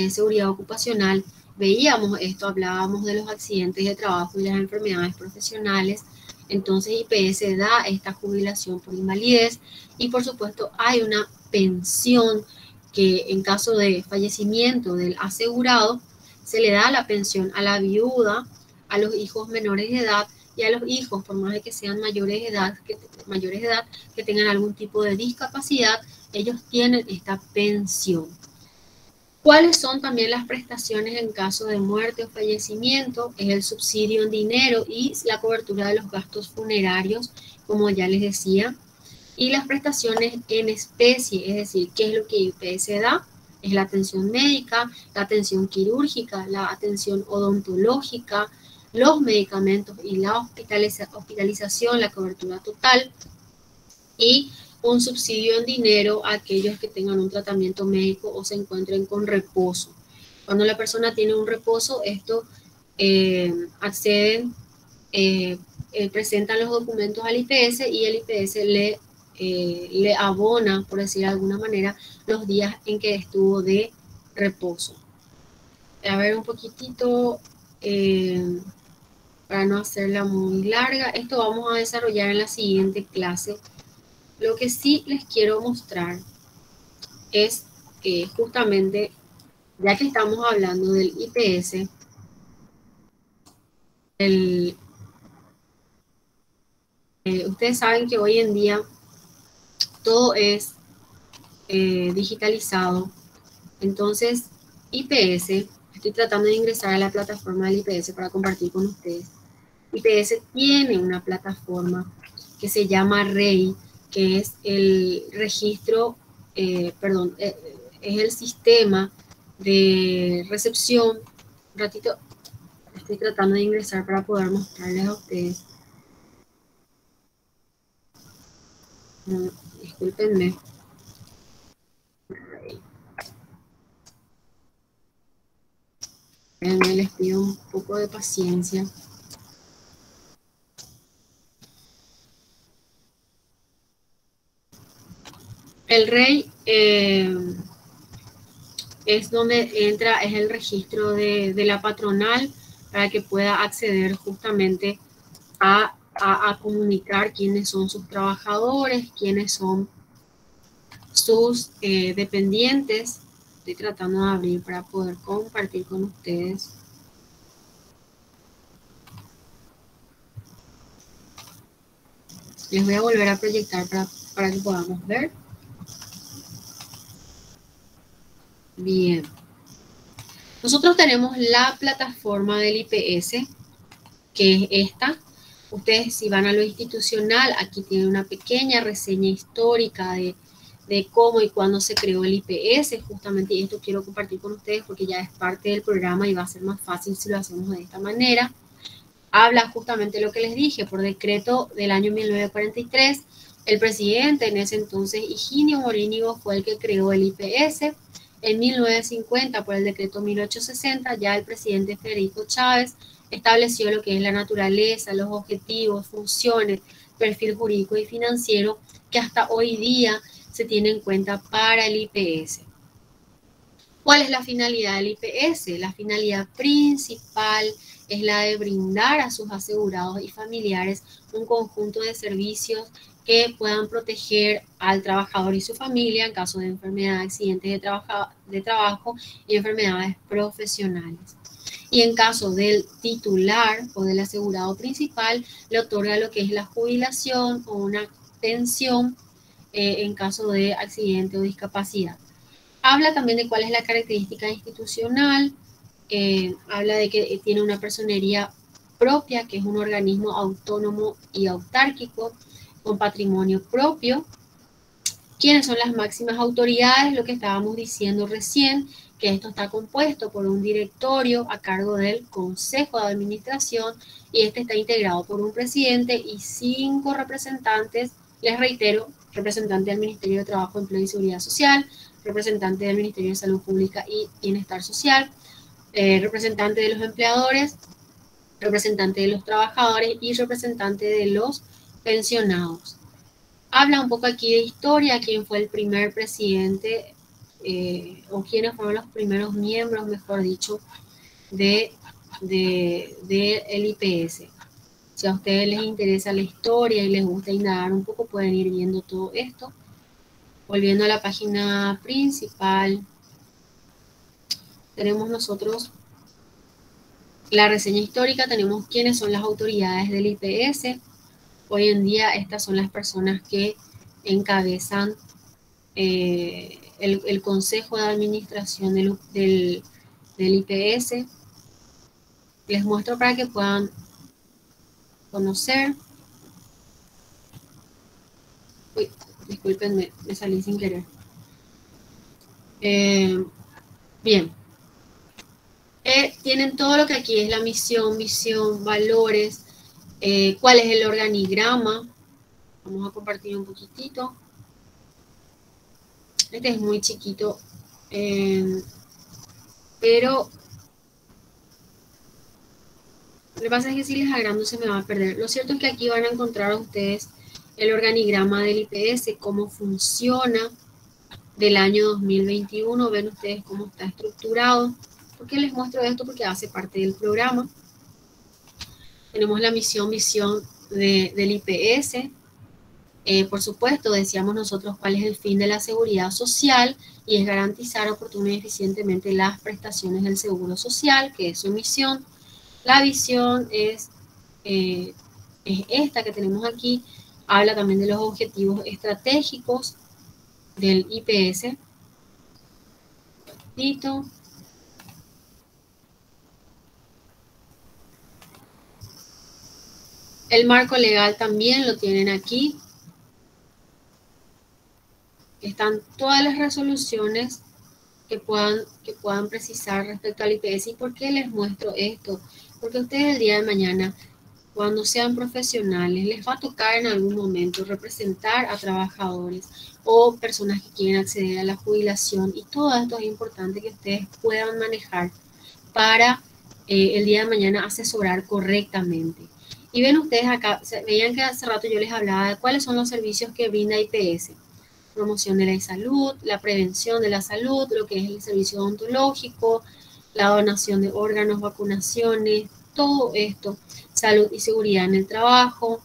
seguridad ocupacional veíamos esto, hablábamos de los accidentes de trabajo y las enfermedades profesionales. Entonces IPS da esta jubilación por invalidez y por supuesto hay una pensión que en caso de fallecimiento del asegurado se le da la pensión a la viuda, a los hijos menores de edad y a los hijos, por más de que sean mayores de edad, que tengan algún tipo de discapacidad, ellos tienen esta pensión. ¿Cuáles son también las prestaciones en caso de muerte o fallecimiento? Es el subsidio en dinero y la cobertura de los gastos funerarios, como ya les decía. Y las prestaciones en especie, es decir, ¿qué es lo que IPS da? Es la atención médica, la atención quirúrgica, la atención odontológica, los medicamentos y la hospitalización, la cobertura total, y un subsidio en dinero a aquellos que tengan un tratamiento médico o se encuentren con reposo. Cuando la persona tiene un reposo, esto acceden, presentan los documentos al IPS y el IPS le abona, por decir de alguna manera, los días en que estuvo de reposo. A ver un poquitito, para no hacerla muy larga, esto vamos a desarrollar en la siguiente clase. Lo que sí les quiero mostrar es que justamente, ya que estamos hablando del IPS, ustedes saben que hoy en día todo es digitalizado. Entonces, IPS, Estoy tratando de ingresar a la plataforma del IPS para compartir con ustedes. IPS tiene una plataforma que se llama REI, que es el registro, es el sistema de recepción. Un ratito, estoy tratando de ingresar para poder mostrarles a ustedes. Discúlpenme. Les pido un poco de paciencia. El REI es donde entra, es el registro de la patronal para que pueda acceder justamente a comunicar quiénes son sus trabajadores, quiénes son sus dependientes. Estoy tratando de abrir para poder compartir con ustedes. Les voy a volver a proyectar para que podamos ver. Bien. Nosotros tenemos la plataforma del IPS, que es esta. Ustedes, si van a lo institucional, aquí tienen una pequeña reseña histórica de cómo y cuándo se creó el IPS, justamente, y esto quiero compartir con ustedes porque ya es parte del programa y va a ser más fácil si lo hacemos de esta manera. Habla justamente lo que les dije, por decreto del año 1943, el presidente en ese entonces, Higinio Morínigo, fue el que creó el IPS. En 1950, por el decreto 1860, ya el presidente Federico Chávez estableció lo que es la naturaleza, los objetivos, funciones, perfil jurídico y financiero que hasta hoy día se tiene en cuenta para el IPS. ¿Cuál es la finalidad del IPS? La finalidad principal es la de brindar a sus asegurados y familiares un conjunto de servicios que puedan proteger al trabajador y su familia en caso de enfermedad, accidentes de trabajo y enfermedades profesionales. Y en caso del titular o del asegurado principal, le otorga lo que es la jubilación o una pensión en caso de accidente o discapacidad. Habla también de cuál es la característica institucional, habla de que tiene una personería propia, que es un organismo autónomo y autárquico, con patrimonio propio. ¿Quiénes son las máximas autoridades? Lo que estábamos diciendo recién, que esto está compuesto por un directorio a cargo del Consejo de Administración y este está integrado por un presidente y 5 representantes, les reitero, representante del Ministerio de Trabajo, Empleo y Seguridad Social, representante del Ministerio de Salud Pública y Bienestar Social, representante de los empleadores, representante de los trabajadores y representante de los pensionados. Habla un poco aquí de historia, quién fue el primer presidente o quiénes fueron los primeros miembros, mejor dicho, de el IPS. Si a ustedes les interesa la historia y les gusta indagar un poco, pueden ir viendo todo esto. Volviendo a la página principal, tenemos nosotros la reseña histórica, tenemos quiénes son las autoridades del IPS. Hoy en día estas son las personas que encabezan el Consejo de Administración del IPS. Les muestro para que puedan conocer. Uy, discúlpenme, me salí sin querer. Bien. Tienen todo lo que aquí es la misión, visión, valores, cuál es el organigrama. Vamos a compartir un poquitito. Este es muy chiquito, pero lo que pasa es que si les agrando se me va a perder. Lo cierto es que aquí van a encontrar a ustedes el organigrama del IPS, cómo funciona del año 2021. Ven ustedes cómo está estructurado. ¿Por qué les muestro esto? Porque hace parte del programa. Tenemos la misión, visión del IPS. Por supuesto, decíamos nosotros cuál es el fin de la seguridad social y es garantizar oportuna y eficientemente las prestaciones del seguro social, que es su misión. La visión es esta que tenemos aquí. Habla también de los objetivos estratégicos del IPS. El marco legal también lo tienen aquí. Están todas las resoluciones que puedan precisar respecto al IPS. ¿Y por qué les muestro esto? Porque ustedes el día de mañana, cuando sean profesionales, les va a tocar en algún momento representar a trabajadores o personas que quieren acceder a la jubilación, y todo esto es importante que ustedes puedan manejar para el día de mañana asesorar correctamente. Y ven ustedes acá, veían que hace rato yo les hablaba de cuáles son los servicios que brinda IPS. Promoción de la salud, la prevención de la salud, lo que es el servicio odontológico, la donación de órganos, vacunaciones, todo esto, salud y seguridad en el trabajo,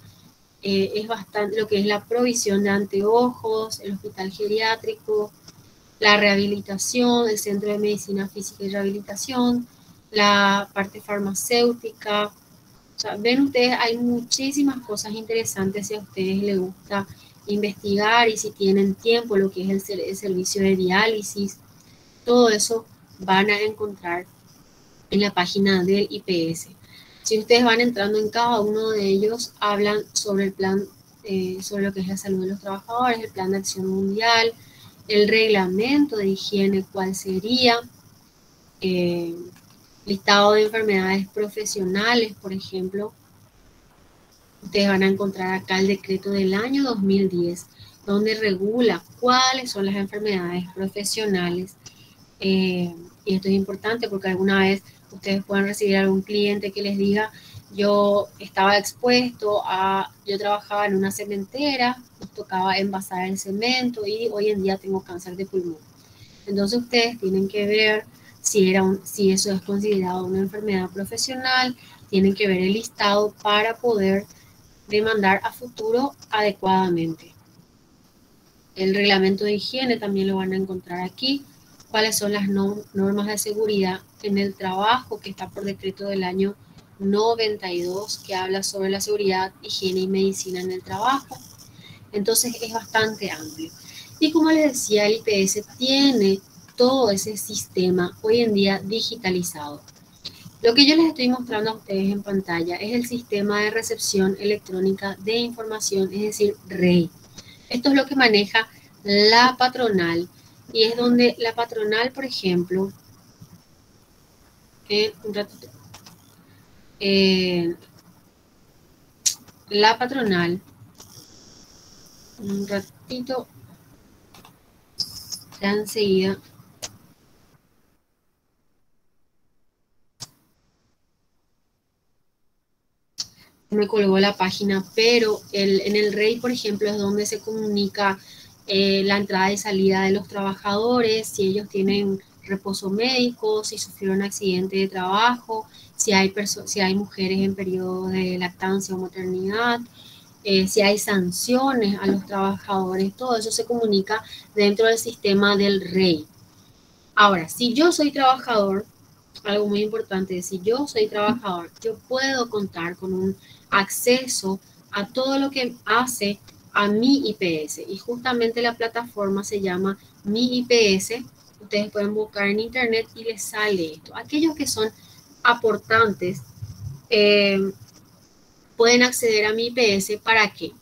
es bastante lo que es la provisión de anteojos, el hospital geriátrico, la rehabilitación, el centro de medicina física y rehabilitación, la parte farmacéutica. O sea, ven ustedes, hay muchísimas cosas interesantes si a ustedes les gusta investigar y si tienen tiempo, lo que es el servicio de diálisis, todo eso van a encontrar en la página del IPS. Si ustedes van entrando en cada uno de ellos, hablan sobre el plan, sobre lo que es la salud de los trabajadores, el plan de acción mundial, el reglamento de higiene, cuál sería, listado de enfermedades profesionales, por ejemplo. Ustedes van a encontrar acá el decreto del año 2010, donde regula cuáles son las enfermedades profesionales. Y esto es importante porque alguna vez ustedes pueden recibir a algún cliente que les diga: yo estaba expuesto yo trabajaba en una cementera, nos tocaba envasar el cemento y hoy en día tengo cáncer de pulmón. Entonces ustedes tienen que ver si eso es considerado una enfermedad profesional, tienen que ver el listado para poder demandar a futuro adecuadamente. El reglamento de higiene también lo van a encontrar aquí. Cuáles son las normas de seguridad en el trabajo, que está por decreto del año 92, que habla sobre la seguridad, higiene y medicina en el trabajo. Entonces es bastante amplio. Y como les decía, el IPS tiene todo ese sistema hoy en día digitalizado. Lo que yo les estoy mostrando a ustedes en pantalla es el sistema de recepción electrónica de información, es decir, REI. Esto es lo que maneja la patronal, y es donde la patronal, por ejemplo, un ratito, la patronal, un ratito, ya enseguida. Me colgó la página, pero en el REI, por ejemplo, es donde se comunica la entrada y salida de los trabajadores, si ellos tienen reposo médico, si sufrieron accidente de trabajo, si hay mujeres en periodo de lactancia o maternidad, si hay sanciones a los trabajadores, todo eso se comunica dentro del sistema del REI. Ahora, si yo soy trabajador, algo muy importante, si yo soy trabajador, yo puedo contar con un acceso a todo lo que hace a mi IPS, y justamente la plataforma se llama Mi IPS. Ustedes pueden buscar en internet y les sale esto. Aquellos que son aportantes pueden acceder a Mi IPS. ¿Para qué?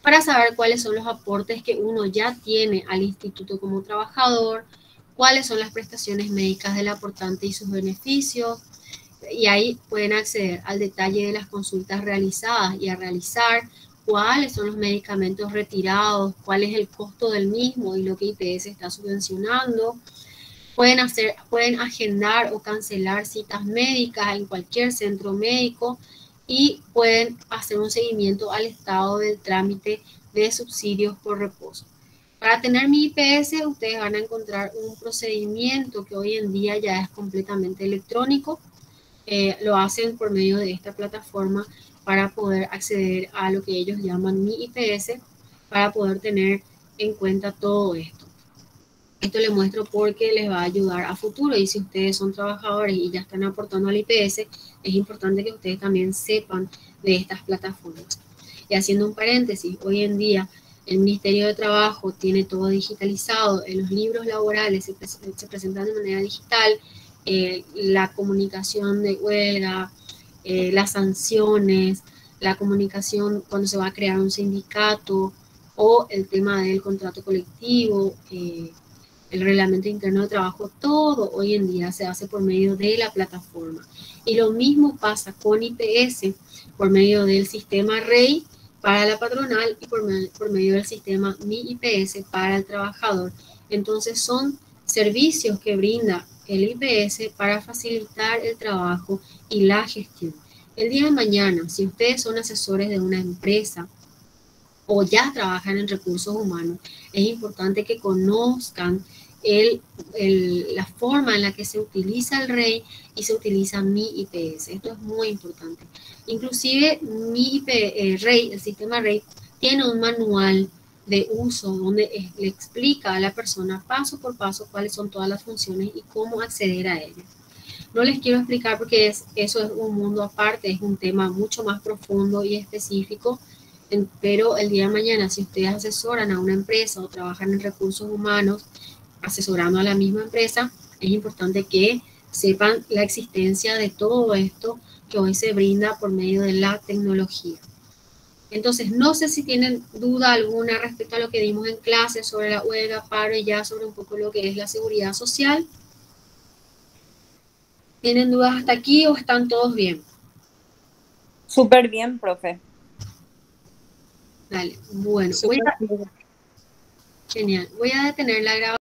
Para saber cuáles son los aportes que uno ya tiene al instituto como trabajador, cuáles son las prestaciones médicas del aportante y sus beneficios, y ahí pueden acceder al detalle de las consultas realizadas y a realizar, cuáles son los medicamentos retirados, cuál es el costo del mismo y lo que IPS está subvencionando. Pueden agendar o cancelar citas médicas en cualquier centro médico y pueden hacer un seguimiento al estado del trámite de subsidios por reposo. Para tener Mi IPS, ustedes van a encontrar un procedimiento que hoy en día ya es completamente electrónico. Lo hacen por medio de esta plataforma para poder acceder a lo que ellos llaman Mi IPS, para poder tener en cuenta todo esto. Esto les muestro porque les va a ayudar a futuro, y si ustedes son trabajadores y ya están aportando al IPS, es importante que ustedes también sepan de estas plataformas. Y haciendo un paréntesis, hoy en día el Ministerio de Trabajo tiene todo digitalizado, en los libros laborales se presentan de manera digital, la comunicación de huelga, las sanciones, la comunicación cuando se va a crear un sindicato o el tema del contrato colectivo, el reglamento interno de trabajo, todo hoy en día se hace por medio de la plataforma. Y lo mismo pasa con IPS por medio del sistema REI para la patronal y por medio del sistema Mi IPS para el trabajador. Entonces son servicios que brinda el IPS para facilitar el trabajo y la gestión. El día de mañana, si ustedes son asesores de una empresa o ya trabajan en recursos humanos, es importante que conozcan la forma en la que se utiliza el REI y se utiliza Mi IPS. Esto es muy importante. Inclusive REI, el sistema REI, tiene un manual de uso donde le explica a la persona paso por paso cuáles son todas las funciones y cómo acceder a ellas. No les quiero explicar porque eso es un mundo aparte, es un tema mucho más profundo y específico, pero el día de mañana, si ustedes asesoran a una empresa o trabajan en recursos humanos, asesorando a la misma empresa, es importante que sepan la existencia de todo esto que hoy se brinda por medio de la tecnología. Entonces, no sé si tienen duda alguna respecto a lo que dimos en clase sobre la huelga, paro y ya sobre un poco lo que es la seguridad social. ¿Tienen dudas hasta aquí o están todos bien? Súper bien, profe. Dale, bueno, Súper bien. genial. Voy a detener la grabación.